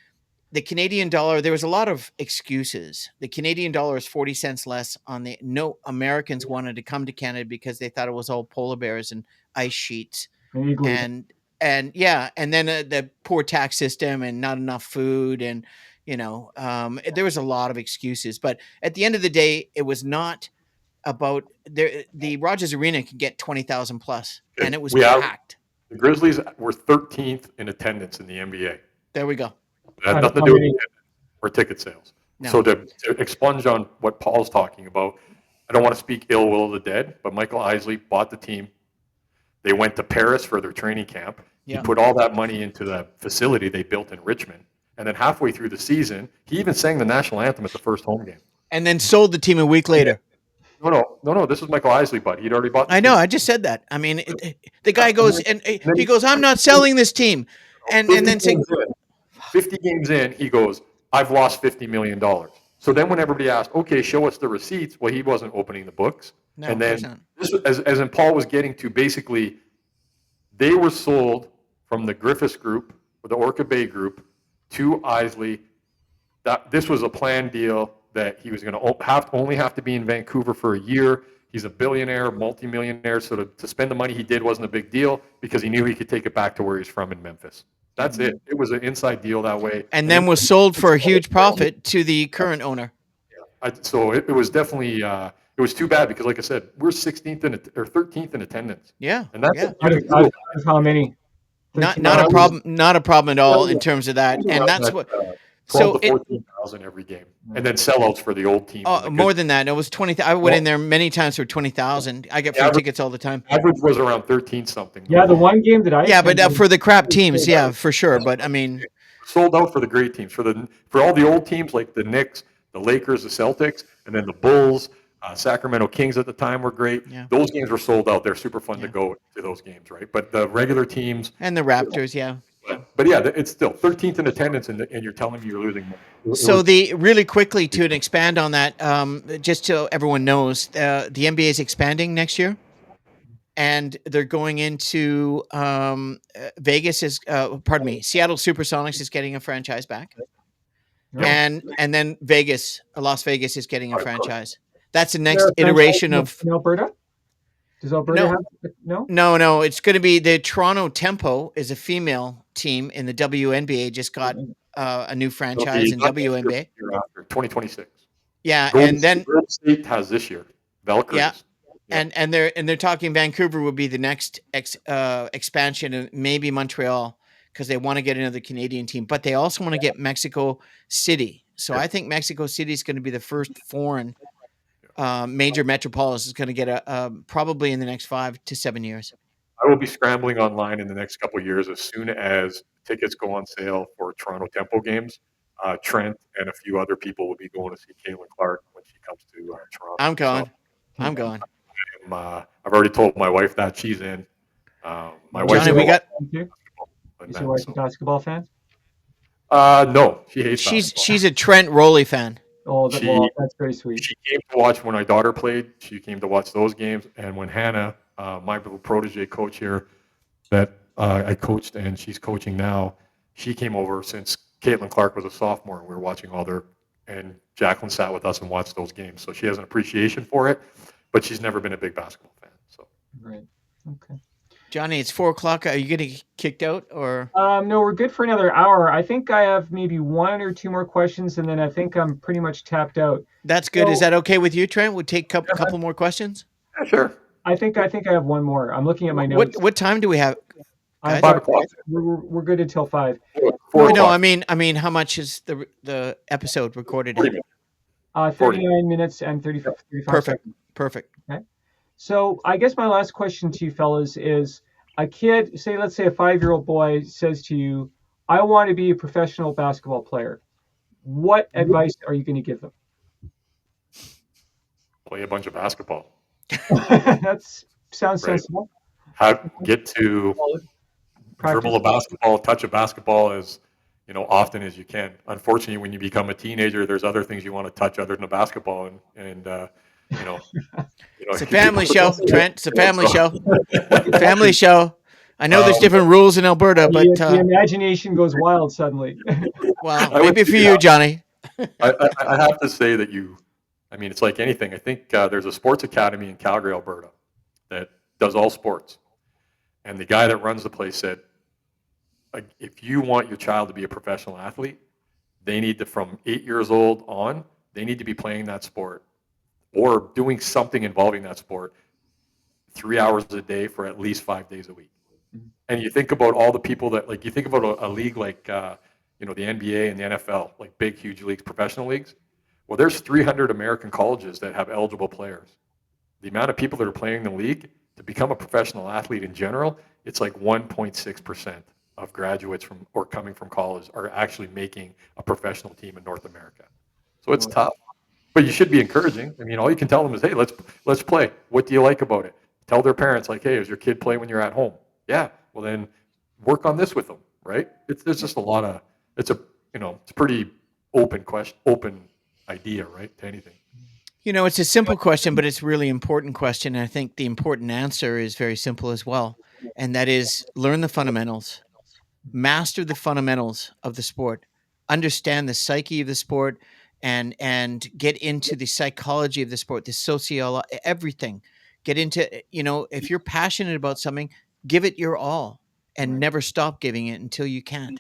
the Canadian dollar, there was a lot of excuses. The Canadian dollar is 40 cents less on the no Americans wanted to come to Canada because they thought it was all polar bears and ice sheets And igloos. and yeah, and then the poor tax system and not enough food and there was a lot of excuses. But at the end of the day, it was not about there. The Rogers Arena could get 20,000 plus, and Okay. it was We have packed. the Grizzlies were 13th in attendance in the NBA. There we go. It had Out of nothing to how do with many? attendance or ticket sales. So No, to expunge on what Paul's talking about, I don't want to speak ill will of the dead, but Michael Isley bought the team. They went to Paris for their training camp. He yeah. put all that money into the facility they built in Richmond. And then halfway through the season, he even sang the national anthem at the first home game. And then sold the team a week Yeah. later. No. This was Michael Isley, but he'd already bought the I know. team. I just said that. I mean, the Yeah, guy goes and then he goes, "I'm not selling this team," and 50 then say, games in, 50 games in, he goes, I've lost $50 million. So then when everybody asked, okay, show us the receipts, well, he wasn't opening the books. "No, And of course then not." this, as in Paul was getting to, basically, they were sold from the Griffiths Group, or the Orca Bay Group, to Isley. That this was a planned deal that he was going to only have to be in Vancouver for a year. He's a billionaire, multimillionaire, so to spend the money he did wasn't a big deal because he knew he could take it back to where he's from in Memphis. That's it. It was an inside deal that way. And And then was sold for a huge profit to the current owner. so it was definitely it was too bad because, like I said, we're 16th or 13th in attendance, Yeah, and that's yeah. Out you of, can out Google. of how many? Not 13 not a million? problem. Not a problem at all in That. terms of that. And Around that's that, what. 12 So to 14,000 every game, and then sellouts for the old teams and the good. more than that. It was 20. I went in Well, there many times for 20,000. I get the free average, tickets all the time. average was around 13 something Yeah, the though. one game that I Yeah, but attended for the crap was teams, sold yeah, out. for sure. But I mean, Sold out for the great teams, for all the old teams like the Knicks, the Lakers, the Celtics, and then the Bulls, Sacramento Kings at the time were great. yeah, Those games were sold out. They're super fun to yeah. go to those games, right? But the regular teams, And the Raptors, yeah. but yeah, it's still 13th in attendance, and you're telling me you're losing money. It So was the really quickly to expand on that, just so everyone knows, the NBA is expanding next year, and they're going into Vegas is pardon me, Seattle SuperSonics is getting a franchise back, No. and then Las Vegas is getting a of course. franchise. That's the Is there next a franchise iteration of in Alberta? Does Alberta no, have no? no. It's going to be the Toronto Tempo is a female team in the WNBA. Just got a new It'll franchise be in not next year, but WNBA. the year after 2026. Yeah, and then Golden State has this year. yeah, Valkyries. Yeah. and they're talking Vancouver would be the next expansion, and maybe Montreal because they want to get another Canadian team, but they also want to get Mexico City. So Yeah. I think Mexico City is going to be the first foreign major metropolis is going to get a probably in the next 5 to 7 years. I will be scrambling online in the next couple of years as soon as tickets go on sale for Toronto Temple games. Trent and a few other people will be going to see Caitlin Clark when she comes to Toronto. I'm So going. I'm going. I've already told my wife that she's in. My wife's Johnny, Is we never your got watched basketball, is man, your wife a so. basketball fan? No, she hates basketball. she's a Trent Rowley fan. Oh, She that's very sweet. she came to watch when my daughter played. She came to watch those games, and when Hannah, my little protege coach here, that I coached and she's coaching now, she came over since Caitlin Clark was a sophomore, and we were watching all their. And Jacqueline sat with us and watched those games, so she has an appreciation for it, but she's never been a big basketball fan. So Right. Okay. Johnny, it's 4 o'clock. Are you getting kicked out or? No, we're good for another hour. I think I have maybe one or two more questions, and then I think I'm pretty much tapped out. That's good. Is So that okay with you, Trent? We'll take a couple more questions. yeah, sure, I think I have one more. I'm looking at my notes. What time do we have, I'm guys? 5 o'clock, we're good until 5. 4 No, o'clock, I mean, how much is the episode recorded 40 at? minutes. 39 minutes and 35 Perfect. seconds. Perfect. Okay. So I guess my last question to you fellas is a kid, let's say a 5-year-old boy says to you, I want to be a professional basketball player. What advice are you going to give them? Play a bunch of basketball, That sounds right? sensible. Get to Practice. dribble a basketball, touch a basketball as often as you can. Unfortunately, when you become a teenager, there's other things you want to touch other than a basketball, and you know, It's a family show, Trent. It's a family so, show. Family show. I know there's um, different rules in Alberta, but The imagination goes wild suddenly. well, I would maybe for say, you, Johnny. I have to say that I mean, it's like anything. I think there's a sports academy in Calgary, Alberta, that does all sports, and the guy that runs the place said, like, if you want your child to be a professional athlete, they need to, from 8 years old on, they need to be playing that sport or doing something involving that sport 3 hours a day for at least 5 days a week. And you think about all the people that, like, you think about a league like, the NBA and the NFL, like big, huge leagues, professional leagues. Well, there's 300 American colleges that have eligible players. The amount of people that are playing in the league to become a professional athlete in general, it's like 1.6% of graduates from or coming from college are actually making a professional team in North America. So it's tough, but you should be encouraging. I mean, all you can tell them is, hey, let's play. What do you like about it? Tell their parents, like, hey, does your kid play when you're at home? Yeah. Well, then work on this with them, right? There's just a lot of it's a it's a pretty open idea, right, to anything. It's a simple question, but it's a really important question. And I think the important answer is very simple as well. And that is learn the fundamentals, master the fundamentals of the sport, understand the psyche of the sport, and get into the psychology of the sport, the sociology, everything. Get into, if you're passionate about something, give it your all and Right. never stop giving it until you can't.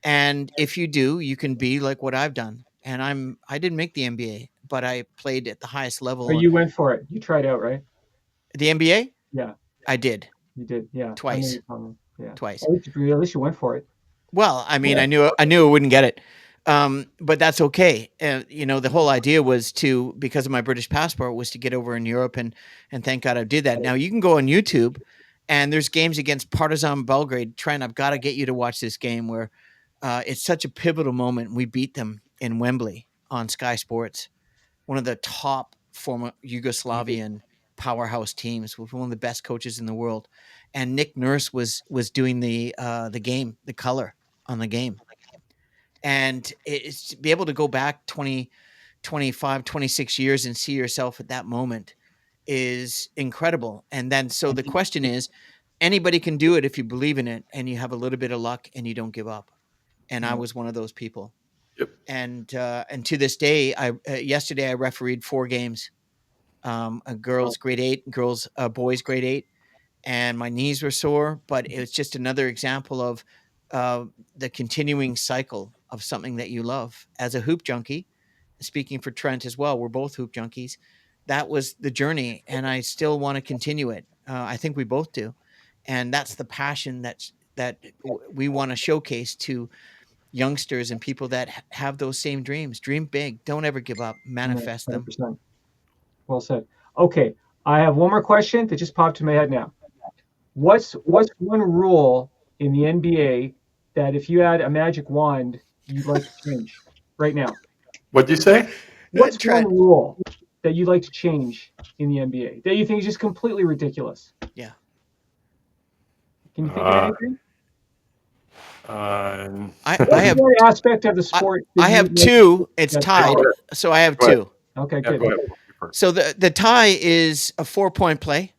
And if you do, you can be like what I've done. And I didn't make the NBA, but I played at the highest But level. you went for it. You tried out, right? The NBA, Yeah, I did you did. Yeah, I know twice, you're telling me. Yeah. twice. At least you went for it. Well, I mean, I knew I wouldn't get it, but that's okay. The whole idea was to, because of my British passport, was to get over in Europe, and thank God I did that. Now you can go on YouTube, and there's games against Partizan Belgrade. Trent, I've got to get you to watch this game where it's such a pivotal moment. We beat them in Wembley on Sky Sports, one of the top former Yugoslavian powerhouse teams with one of the best coaches in the world, and Nick Nurse was doing the game, the color on the game. And it's to be able to go back 20, 25, 26 years and see yourself at that moment is incredible. And then, so the question is, anybody can do it if you believe in it and you have a little bit of luck and you don't give up. And I Yeah. was one of those people. Yep. And to this day, yesterday I refereed 4 games, a girls grade 8, boys grade 8, and my knees were sore, but it was just another example of uh, the continuing cycle of something that you love. As a hoop junkie, speaking for Trent as well, we're both hoop junkies. That was the journey, and I still want to continue it. I think we both do, and that's the passion that we want to showcase to youngsters and people that have those same dreams. Dream big. Don't ever give up. Manifest them. 100%. Well said. Okay, I have one more question that just popped to my head now. What's one rule in the NBA that if you had a magic wand you'd like to change right now? What'd you say? What's one Trent. rule that you'd like to change in the NBA that you think is just completely ridiculous? Yeah. Can you think of Uh, anything? I What's have one aspect of the I, sport that I you have would like two. It's that's go tied. ahead. So I have Go ahead. two. okay, Yeah, good. go ahead. You first. So the tie is a 4-point play.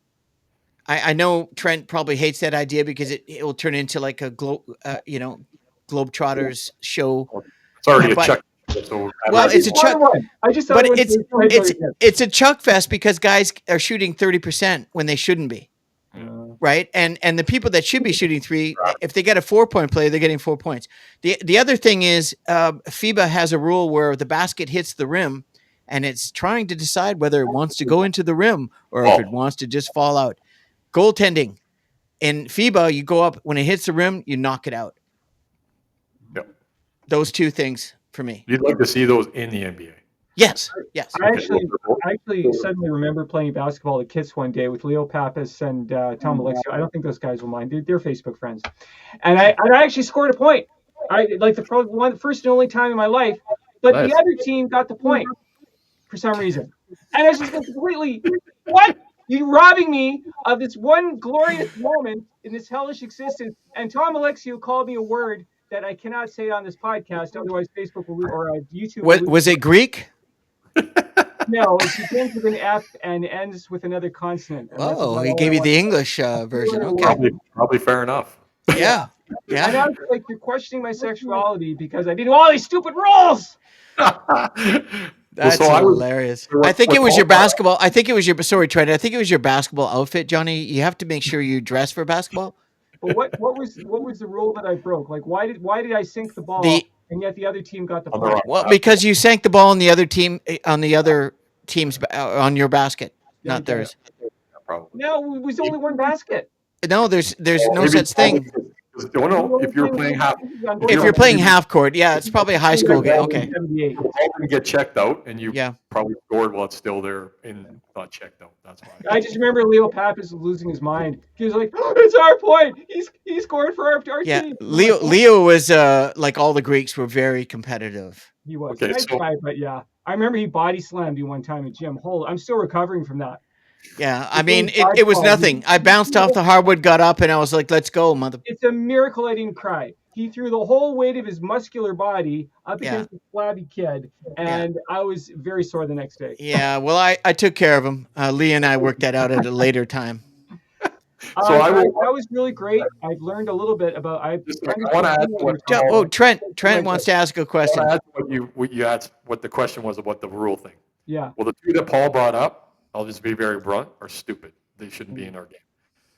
I know Trent probably hates that idea because it will turn into like a Globetrotters show. It's already a But check. So I well, it's just a wanted chuck, one. I just thought but it was right about it's your head. it's a chuck fest because guys are shooting 30% when they shouldn't be. Right, and the people that should be shooting three, if they get a 4-point play, they're getting 4 points. The other thing is, FIBA has a rule where the basket hits the rim, and it's trying to decide whether it wants to go into the rim or if it oh, wants to just fall out. Goaltending in FIBA, you go up when it hits the rim, you knock it out. yeah. Those two things for me. You'd like to see those in the NBA. Yes, yes. I Okay. actually suddenly remember playing basketball at Kits one day with Leo Pappas and Tom Alexio. I don't think those guys will mind. They're Facebook friends, and I actually scored a point. I like the first and only time in my life. But the Nice. other team got the point for some reason, and I was just completely what. You robbing me of this one glorious moment in this hellish existence. And Tom Alexio called me a word that I cannot say on this podcast, otherwise Facebook will or YouTube will lose. Was it Greek? No, it begins with an F and ends with another consonant, and that's Oh, about he all I gave you want. the English version. Okay. Probably fair enough. Yeah. And Yeah. I was like, you're questioning my sexuality because I didn't know all these stupid rules. Well, That's so I was hilarious. what, I think what it was Paul your brought basketball. I think it was your sorry, Trent. I think it was your basketball outfit, Johnny. You have to make sure you dress for basketball. But what was the rule that I broke? Like why did I sink the ball The and yet the other team got the on the point? wrong Well, basketball. because you sank the ball on the other team on the other team's on your basket, Yeah, I not guess. theirs. Yeah, probably. No, it was only one basket. No, there's Well, no maybe such thing. don't We were know only if you're playing playing two half. games on If both If you're you're sides. playing half court, yeah, it's probably a high We were school game. playing Okay. 78. the ball didn't get checked out, and you Yeah. probably scored while it's still there and not checked out. That's why. I just remember Leo Pappas losing his mind. He was like, oh, "It's our point. He scored for our Yeah. team." I'm like, Leo was like all the Greeks were very competitive. he was Okay, nice so guy, but yeah, I remember he body slammed you one time at gym. I'm still recovering from that. Yeah. I It's really mean, it was nothing. I bounced off the hardwood, got up, and I was like, "Let's go, mother." It's a miracle I didn't cry. He threw the whole weight of his muscular body up Yeah. against a flabby kid, Yeah. and I was very sore the next day. Yeah. Well, I took care of him. Lee and I worked that out at a later time. so I will That was really great. I've learned a little bit about. I just I want understood to add you to what were talking Paul. Oh, about. Trent wants to ask a I want question. to add to what you asked. What the question was about the rule thing. Yeah. Well, the two that Paul brought up, I'll just be very blunt, are stupid. They shouldn't be in our game.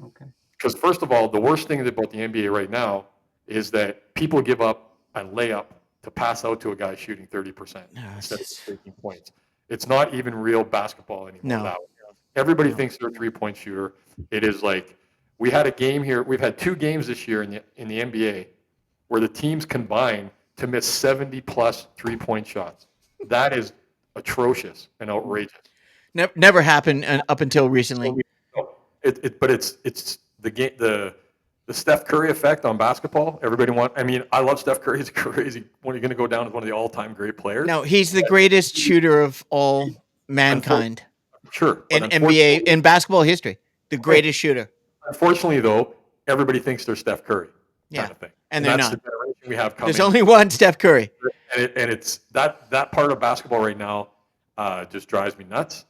Okay. Because first of all, the worst thing about the NBA right now is that people give up a layup to pass out to a guy shooting 30% No, it's instead of just- taking points. It's not even real basketball anymore. No. Now. Everybody thinks they're a 3-point shooter. It is like we had a game here. We've had 2 games this year in the NBA where the teams combine to miss 70 plus 3-point shots. That is atrocious and outrageous. Never happened up until recently. But it's the game, the Steph Curry effect on basketball. I mean, I love Steph Curry. He's crazy. When you're going to go down as one of the all-time great players. No, he's the greatest shooter of all mankind Sure. in NBA in basketball history. The greatest shooter. Unfortunately, though, everybody thinks they're Steph Curry. Yeah, Kind of thing. and they're that's not. the generation we have coming. There's only one Steph Curry. And it's that part of basketball right now just drives me nuts.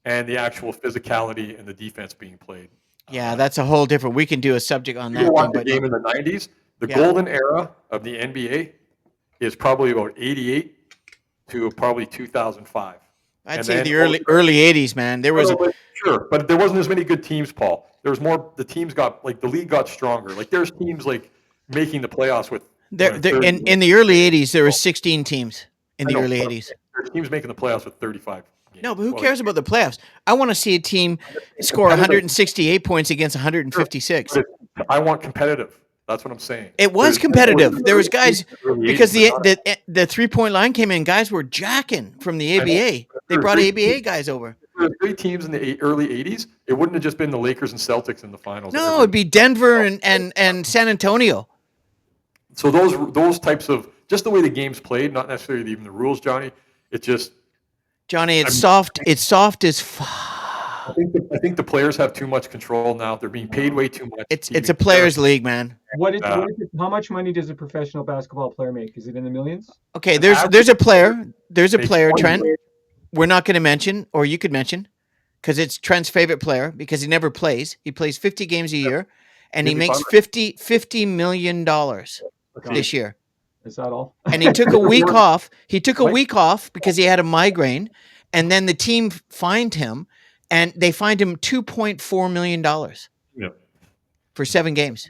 And the actual physicality and the defense being played. Yeah, that's a whole different. We can do a subject on You that watch thing, the but game in the 90s, the Yeah. golden era of the NBA is probably about 88 to probably 2005. I'd And say then the early '80s, man. There was Sure, but there wasn't as many good teams, Paul. There was more. The teams got like the league got stronger. Like there's teams like making the playoffs with. there 30 in the early '80s. There were 16 teams in the I know, early but '80s. There's teams making the playoffs with 35 games. No, but who Well, cares about the playoffs? I want to see a team score 168 points against 156. but I want competitive. That's what I'm saying. It was competitive. There was guys because the 3-point line came in. Guys were jacking from the ABA. They brought ABA guys over. There were 3 teams in the early 80s. It wouldn't have just been the Lakers and Celtics in the finals. No, it'd be Denver and San Antonio. So those types of just the way the game's played, not necessarily even the rules, Johnny. It just Johnny, it's soft. It's soft as fuck. I think the players have too much control now. They're being paid way too much. It's a players' league, man. How much money does a professional basketball player make? Is it in the millions? Okay, there's a player. There's a player, 20 Trent. We're not going to mention, or you could mention, because it's Trent's favorite player because he never plays. He plays 50 games a year, and he makes $50 million this year. Is that all? And he took a week off. He took a week off because he had a migraine, and then the team fined him, and they fined him $2.4 million for 7 games,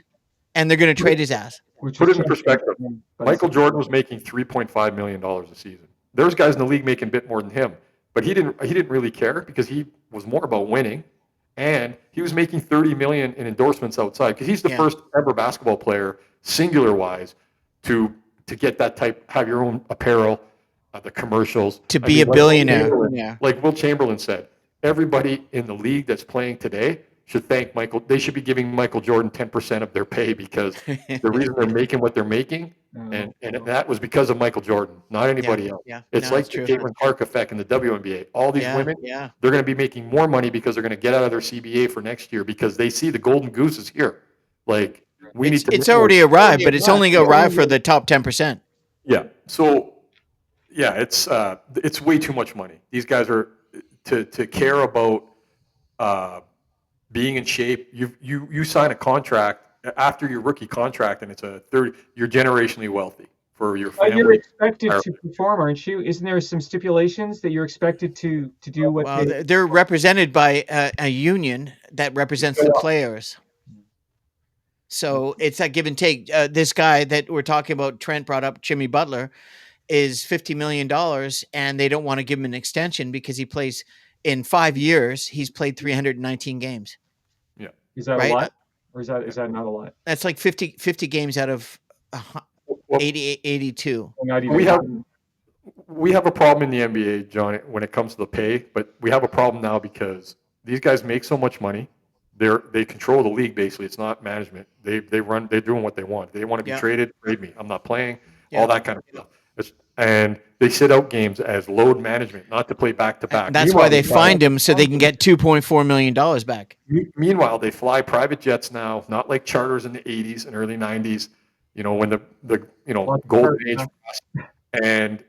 and they're going to trade his ass. Put it in perspective. Michael Jordan was making $3.5 million a season. There's guys in the league making a bit more than him, but he didn't really care because he was more about winning, and he was making $30 million in endorsements outside because he's the first ever basketball player, singular wise, to get that type, have your own apparel, the commercials. To be a billionaire. Like Will Chamberlain said, everybody in the league that's playing today should thank Michael. They should be giving Michael Jordan 10% of their pay because the reason they're making what they're making, Oh, And that was because of Michael Jordan, not Yeah. anybody else. Yeah. It's No, it's like the true. Caitlin Clark effect in the WNBA. All these Yeah. women, Yeah. they're going to be making more money because they're going to get out of their CBA for next year because they see the golden goose is here. Like, we need to It's make more. already arrived, but it's only Yeah. arrived for the top 10%. Yeah. So, yeah, it's way too much money. These guys are to care about being in shape. You sign a contract after your rookie contract, and it's a 30. You're generationally wealthy for your But you're family. expected to perform, aren't you? Isn't there some stipulations that you're expected to do what Well, they? they're represented by a union that represents the players. So it's a give and take. This guy that we're talking about, Trent brought up, Jimmy Butler, is $50 million, and they don't want to give him an extension because he plays in 5 years. He's played 319 games, Yeah. Is that a right? lot, or is that not a lot? That's like 50 games out of Well, 82. Or not we even. have we have a problem in the NBA, John, when it comes to the pay, but we have a problem now because these guys make so much money. They control the league basically. It's not management. They're doing what they want. They want to be Yeah. traded, trade me. I'm not playing. Yeah. All that kind of stuff. And they sit out games as load management, not to play back to back. And that's why they fined him so they can get $2.4 million back. Meanwhile, they fly private jets now, not like charters in the 80s and early 90s, when the golden age. And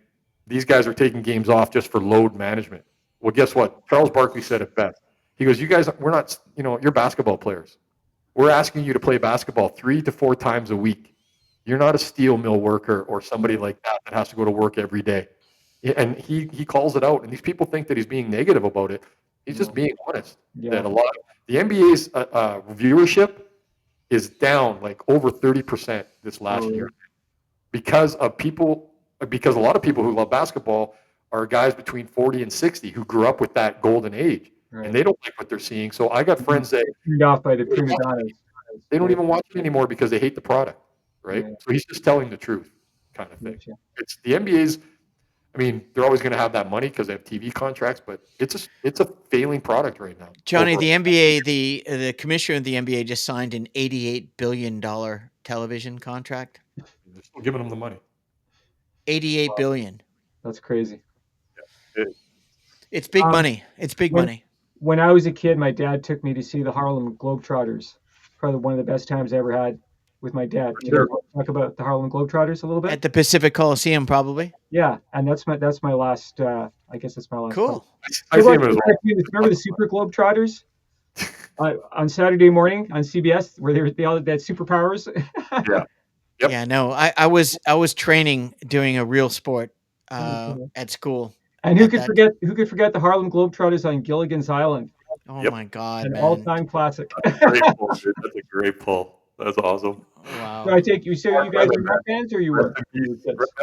these guys are taking games off just for load management. Well, guess what? Charles Barkley said it best. He goes, "You guys, we're not, you're basketball players. We're asking you to play basketball 3 to 4 times a week. You're not a steel mill worker or somebody like that has to go to work every day." And he calls it out. And these people think that he's being negative about it. He's just being honest. Yeah. That a lot of the NBA's viewership is down like over 30% this last year because a lot of people who love basketball are guys between 40 and 60 who grew up with that golden age, and they don't like what they're seeing. So I got friends that Turned off by the prima donnas. they don't even watch it anymore because they hate the product, right? Yeah. So he's just telling the truth, kind of thing. Gotcha. It's the NBA's. I mean, they're always going to have that money because they have TV contracts, but it's a failing product right now. Johnny, overall. the NBA, the commissioner of the NBA just signed an $88 billion television contract. They're still giving them the money. $88 billion. That's crazy. It's big money. It's big money. When I was a kid, my dad took me to see the Harlem Globetrotters. Probably one of the best times I ever had with my dad. Do you guys want to talk about the Harlem Globetrotters a little bit? At the Pacific Coliseum, probably. Yeah, and that's my last. I guess that's my last. Cool. I see him as Remember the Super Globetrotters on Saturday morning on CBS, where they all had superpowers. Yeah. Yep. Yeah, no, I was training doing a real sport at school. And who could forget the Harlem Globetrotters on Gilligan's Island? Oh Yep. my God, An man! all-time classic. Great pull, dude. That's a great pull. That's awesome. Wow. So I take you. So you guys are not fans, or you were?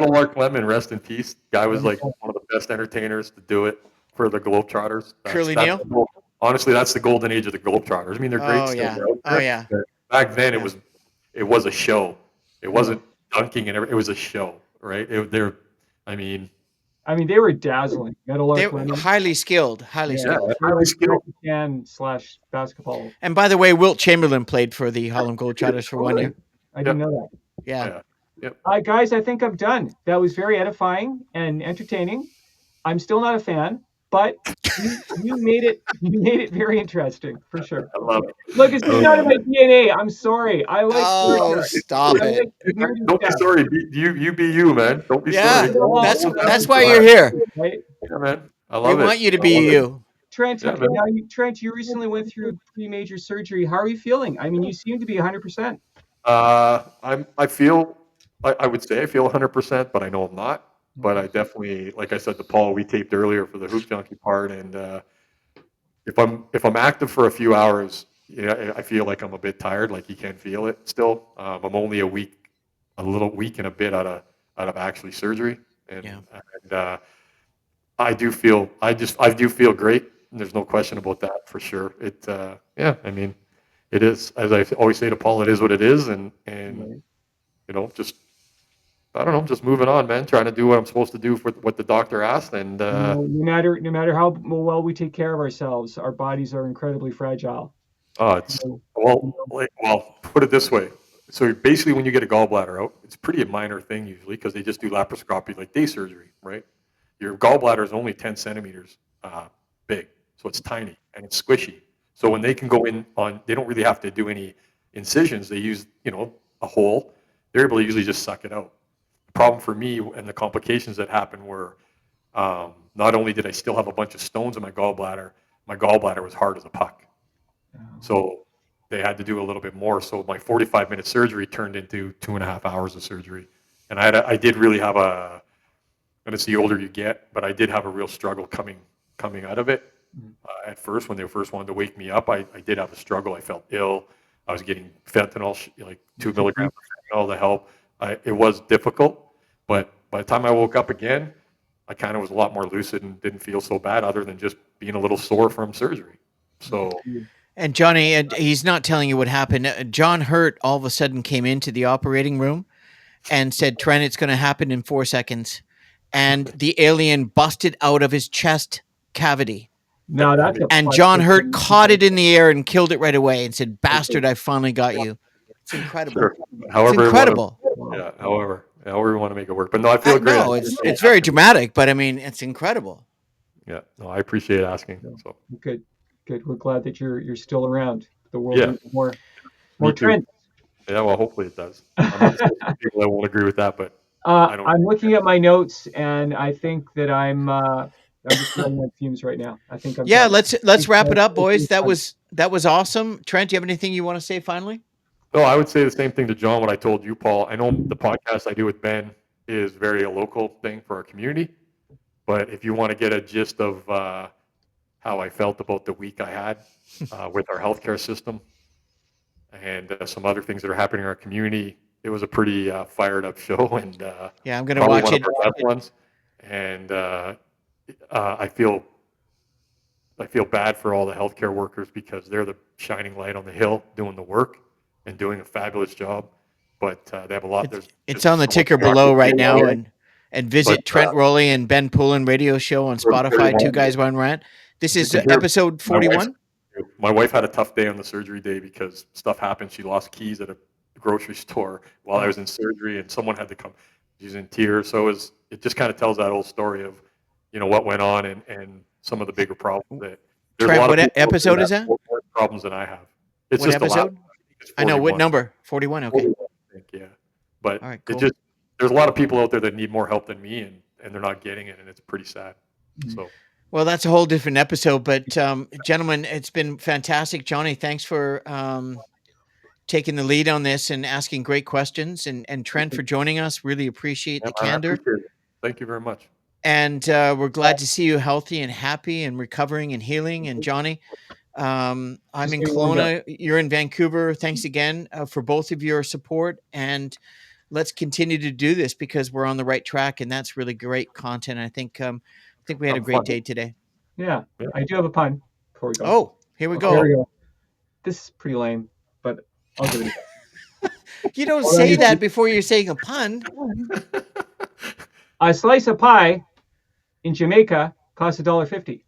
Mark Lemon, rest in peace. Guy was like one of the best entertainers to do it for the Globetrotters. Curly Neal? Honestly, that's the golden age of the Globetrotters. I mean, they're great. Oh yeah. Oh yeah. Back then, it was a show. It wasn't dunking and everything. It was a show, right? I mean, they were dazzling. They were highly skilled. Highly skilled. Highly skilled. / basketball. And by the way, Wilt Chamberlain played for the Harlem Globetrotters for 1 year. I didn't know that. Yeah. Yep. Guys, I think I'm done. That was very edifying and entertaining. I'm still not a fan, but you made it very interesting for sure. I love it. Look, it's not in my DNA. I'm sorry. I like. Oh, stop it! Don't be sorry. You be you, man. Don't be Yeah, sorry. that's why you're here. Right? Yeah, man. I love it. We want you to be you. Trent, Yeah, man. Trent, you recently went through pre-major surgery. How are you feeling? I mean, you seem to be 100%. I would say I feel 100%, but I know I'm not. But I definitely, like I said to Paul, we taped earlier for the Hoop Junkie part, and if I'm active for a few hours, I feel like I'm a bit tired. Like you can feel it still. I'm only a little week and a bit out of actually surgery, and I do feel great. And there's no question about that for sure. I mean, it is, as I always say to Paul, it is what it is, and just. I don't know, just moving on, man. Trying to do what I'm supposed to do for what the doctor asked, and no matter how well we take care of ourselves, our bodies are incredibly fragile. put it this way: so basically when you get a gallbladder out, it's pretty a minor thing usually because they just do laparoscopy like day surgery, right? Your gallbladder is only 10 centimeters big, so it's tiny and it's squishy. So when they can go in on, they don't really have to do any incisions. They use, a hole. They're able to usually just suck it out. The problem for me and the complications that happened were not only did I still have a bunch of stones in my gallbladder was hard as a puck. So they had to do a little bit more. So my 45-minute surgery turned into 2.5 hours of surgery. And I did really have and it's the older you get, but I did have a real struggle coming out of it. At first, when they first wanted to wake me up, I did have a struggle. I felt ill. I was getting fentanyl, like 2 milligrams of fentanyl to help. It was difficult, but by the time I woke up again, I kind of was a lot more lucid and didn't feel so bad other than just being a little sore from surgery. So, And Johnny, he's not telling you what happened. John Hurt all of a sudden came into the operating room and said, Trent, it's going to happen in 4 seconds. And the alien busted out of his chest cavity. No, that's a And John Hurt caught it in the air and killed it right away and said, bastard, I finally got you. It's incredible. sure. It's incredible. However we want to make it work. But no, I feel great. No, it's very dramatic, but I mean, it's incredible. Yeah, no, I appreciate asking. So good. We're glad that you're still around. The world needs more too. Trent. Yeah, well, hopefully it does. I'm not some people that won't agree with that, but I'm looking at my notes, and I think that I'm just running on fumes right now. I think I'm. Yeah, let's wrap it up, boys. That was awesome. Trent, do you have anything you want to say finally? No, I would say the same thing to John, what I told you, Paul. I know the podcast I do with Ben is very a local thing for our community, but if you want to get a gist of how I felt about the week I had with our healthcare system and some other things that are happening in our community, it was a pretty fired up show, and yeah, I'm going to watch it. One of our best ones, and I feel bad for all the healthcare workers because they're the shining light on the hill doing the work and doing a fabulous job. But they have a lot. It's on the ticker below right now, and visit Trent Rowley and Ben Poulin radio show on Spotify. 2 Guys, 1 Rant. This is episode 41. My wife had a tough day on the surgery day because stuff happened. She lost keys at a grocery store while I was in surgery, and someone had to come. She's in tears. So it just kind of tells that old story of, what went on and some of the bigger problems. That there's Trent, a lot what of episode is that? More problems than I have. It's what just episode? I know what number. 41. Okay. 41, I think, yeah. But all right, cool. There's a lot of people out there that need more help than me, and they're not getting it, and it's pretty sad. So. Well, that's a whole different episode, but gentlemen, it's been fantastic. Johnny, thanks for taking the lead on this and asking great questions, and Trent for joining us. Really appreciate the candor. Thank you very much. And we're glad to see you healthy and happy and recovering and healing. And Johnny, I'm in Kelowna. You're in Vancouver. Thanks again for both of your support, and let's continue to do this because we're on the right track, and that's really great content. I think we had a great day today. Yeah, I do have a pun before we go. Oh, here we go. There we go. This is pretty lame, but I'll give it a go. You don't say that before you're saying a pun. A slice of pie in Jamaica costs $1.50.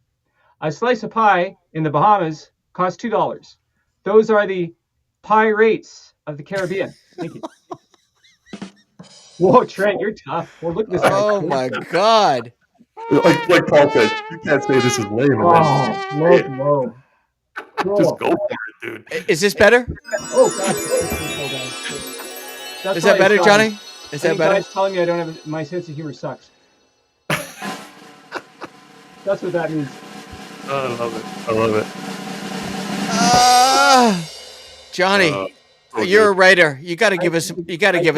A slice of pie in the Bahamas costs $2. Those are the pie rates of the Caribbean. Thank you. Whoa, Trent, you're tough. Well, look at this. Oh my God. Like Paul said, you can't say this is lame. Whoa. Just go for it, dude. Is this better? Oh, gosh. Is that better, Johnny? Is that better? Guys telling me I don't have my sense of humor sucks. That's what that means. I love it. Johnny, you're a writer. You got to give us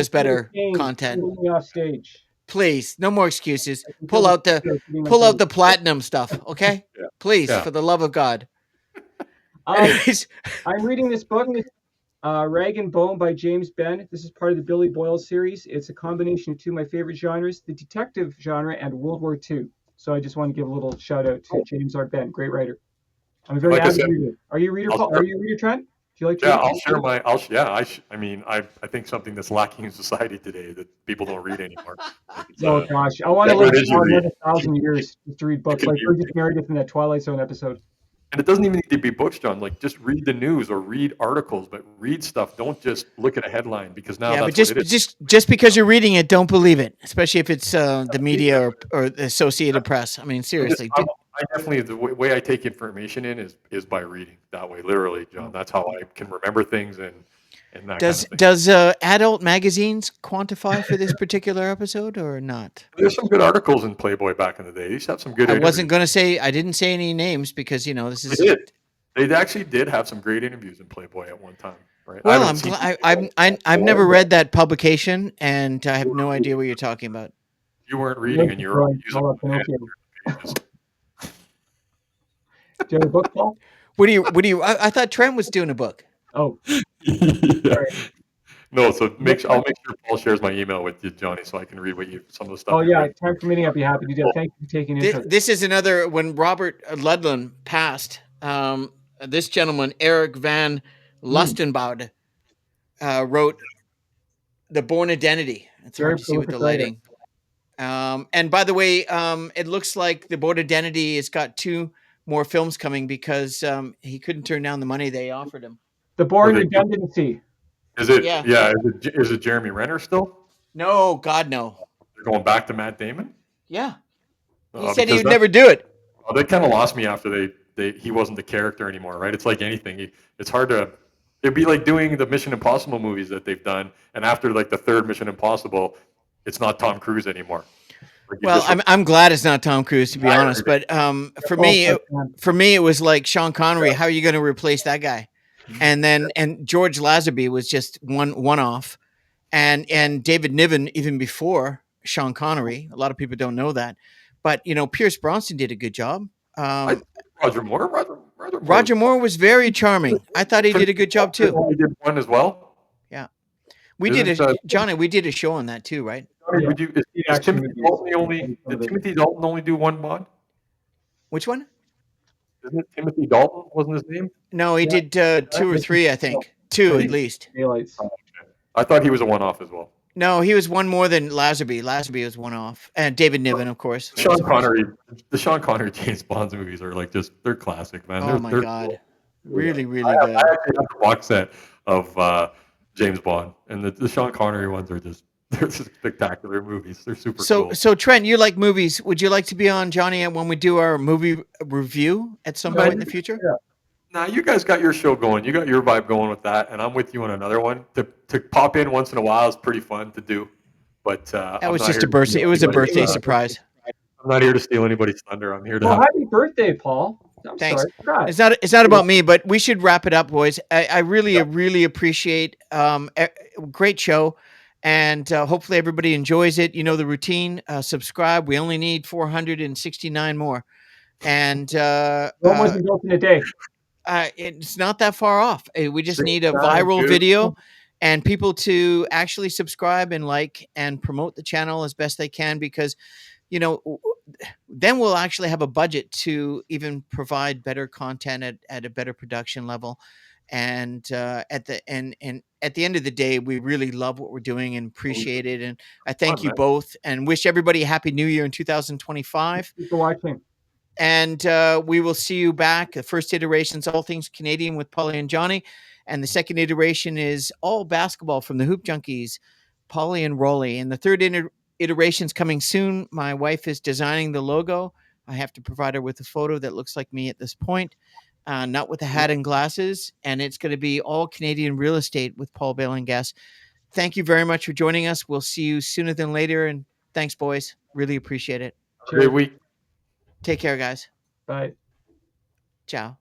better content. Off stage. Please, no more excuses. Pull out the platinum stuff, okay? Yeah. Please, for the love of God. I'm reading this book, Rag and Bone by James Benn. This is part of the Billy Boyle series. It's a combination of 2 of my favorite genres, the detective genre and World War II. So I just want to give a little shout out to James R. Benn, great writer. I'm a very avid reader. Are you a reader, Paul? Are you a reader, Trent? Do you like to read? I'll share my. I mean, I think something that's lacking in society today that people don't read anymore. Oh gosh, I want to live another 1,000 years to read books like Burgess Meredith in that Twilight Zone episode. And it doesn't even need to be books, John. Like, just read the news or read articles, but read stuff. Don't just look at a headline, because now Yeah, but that's what it is. just because you're reading it, don't believe it, especially if it's the media or the Associated Press. I mean, seriously. I definitely, the way I take information in is by reading that way, literally, John. That's how I can remember things and that kind of thing. Does adult magazines quantify for this particular episode or not? There's some good articles in Playboy back in the day. They used to have some good I interviews. wasn't going to say, I didn't say any names because, this is. They did. They actually did have some great interviews in Playboy at one time, right? Well, I haven't seen I've never read that publication, and I have no idea what you're talking about. You weren't reading, and you're using Pinocchio. pages. Do you have a book, Paul? What do you? I thought Trent was doing a book. Oh, Yeah. No, so I'll make sure Paul shares my email with you, Johnny, so I can read some of the stuff. oh yeah, time permitting, I'd be happy to do that. Thank you for taking interest. This is another, when Robert Ludlum passed, this gentleman, Eric Van Lustenboude, wrote The Born Identity. It's hard to see with the lighting. And by the way, it looks like The Born Identity has got 2 more films coming because he couldn't turn down the money they offered him. The Born Redundancy. Is it? Yeah. Yeah. Is it Jeremy Renner still? No, God, no. They're going back to Matt Damon? Yeah. He said he would never do it. Well, they kind of lost me after he wasn't the character anymore, right? It's like anything. It's hard to. It'd be like doing the Mission Impossible movies that they've done, and after like the 3rd Mission Impossible, it's not Tom Cruise anymore. Well, I'm glad it's not Tom Cruise, to be honest. But for me, it was like Sean Connery. How are you going to replace that guy? And George Lazenby was just one off, and David Niven even before Sean Connery. A lot of people don't know that, but Pierce Brosnan did a good job. Roger Moore was very charming. I thought he did a good job too. He did one as well. Yeah, Johnny. We did a show on that too, right? Did Timothy Dalton only do one Bond? Which one? Isn't it Timothy Dalton? Wasn't his name? No, he did 2 or 3, I think. 2 at least. I thought he was a one-off as well. No, he was one more than Lazenby. Lazenby was one off, and David Niven, of course. The Sean Connery James Bond movies are like they're classic, man. Oh my God, really, really good. I actually have the box set of James Bond, and the Sean Connery ones are they're just spectacular movies. They're super cool. So Trent, you like movies. Would you like to be on, Johnny, when we do our movie review at some point in the future? Yeah. Now you guys got your show going. You got your vibe going with that, and I'm with you on another one. To pop in once in a while is pretty fun to do. But that was just a birthday. It was a birthday surprise. I'm not here to steal anybody's thunder. I'm here to. Well, happy birthday, Paul. Thanks. Sorry. It's not about me, but we should wrap it up, boys. I really appreciate great show, and hopefully everybody enjoys it. You know the routine. Subscribe. We only need 469 more, and one wasn't built in a day. It's not that far off. We just need a viral video and people to actually subscribe and like and promote the channel as best they can, because then we'll actually have a budget to even provide better content at a better production level. And at the end of the day, we really love what we're doing and appreciate it. And I thank you both and wish everybody a happy new year in 2025. Thanks for watching. And we will see you back. The first iteration is All Things Canadian with Pauly and Johnny. And the second iteration is all basketball from the Hoop Junkies, Pauly and Rowley. And the third iteration is coming soon. My wife is designing the logo. I have to provide her with a photo that looks like me at this point, not with a hat and glasses. And it's going to be all Canadian real estate with Paul, Bale, and guests. Thank you very much for joining us. We'll see you sooner than later. And thanks, boys. Really appreciate it. Great week. Take care, guys. Bye. Ciao.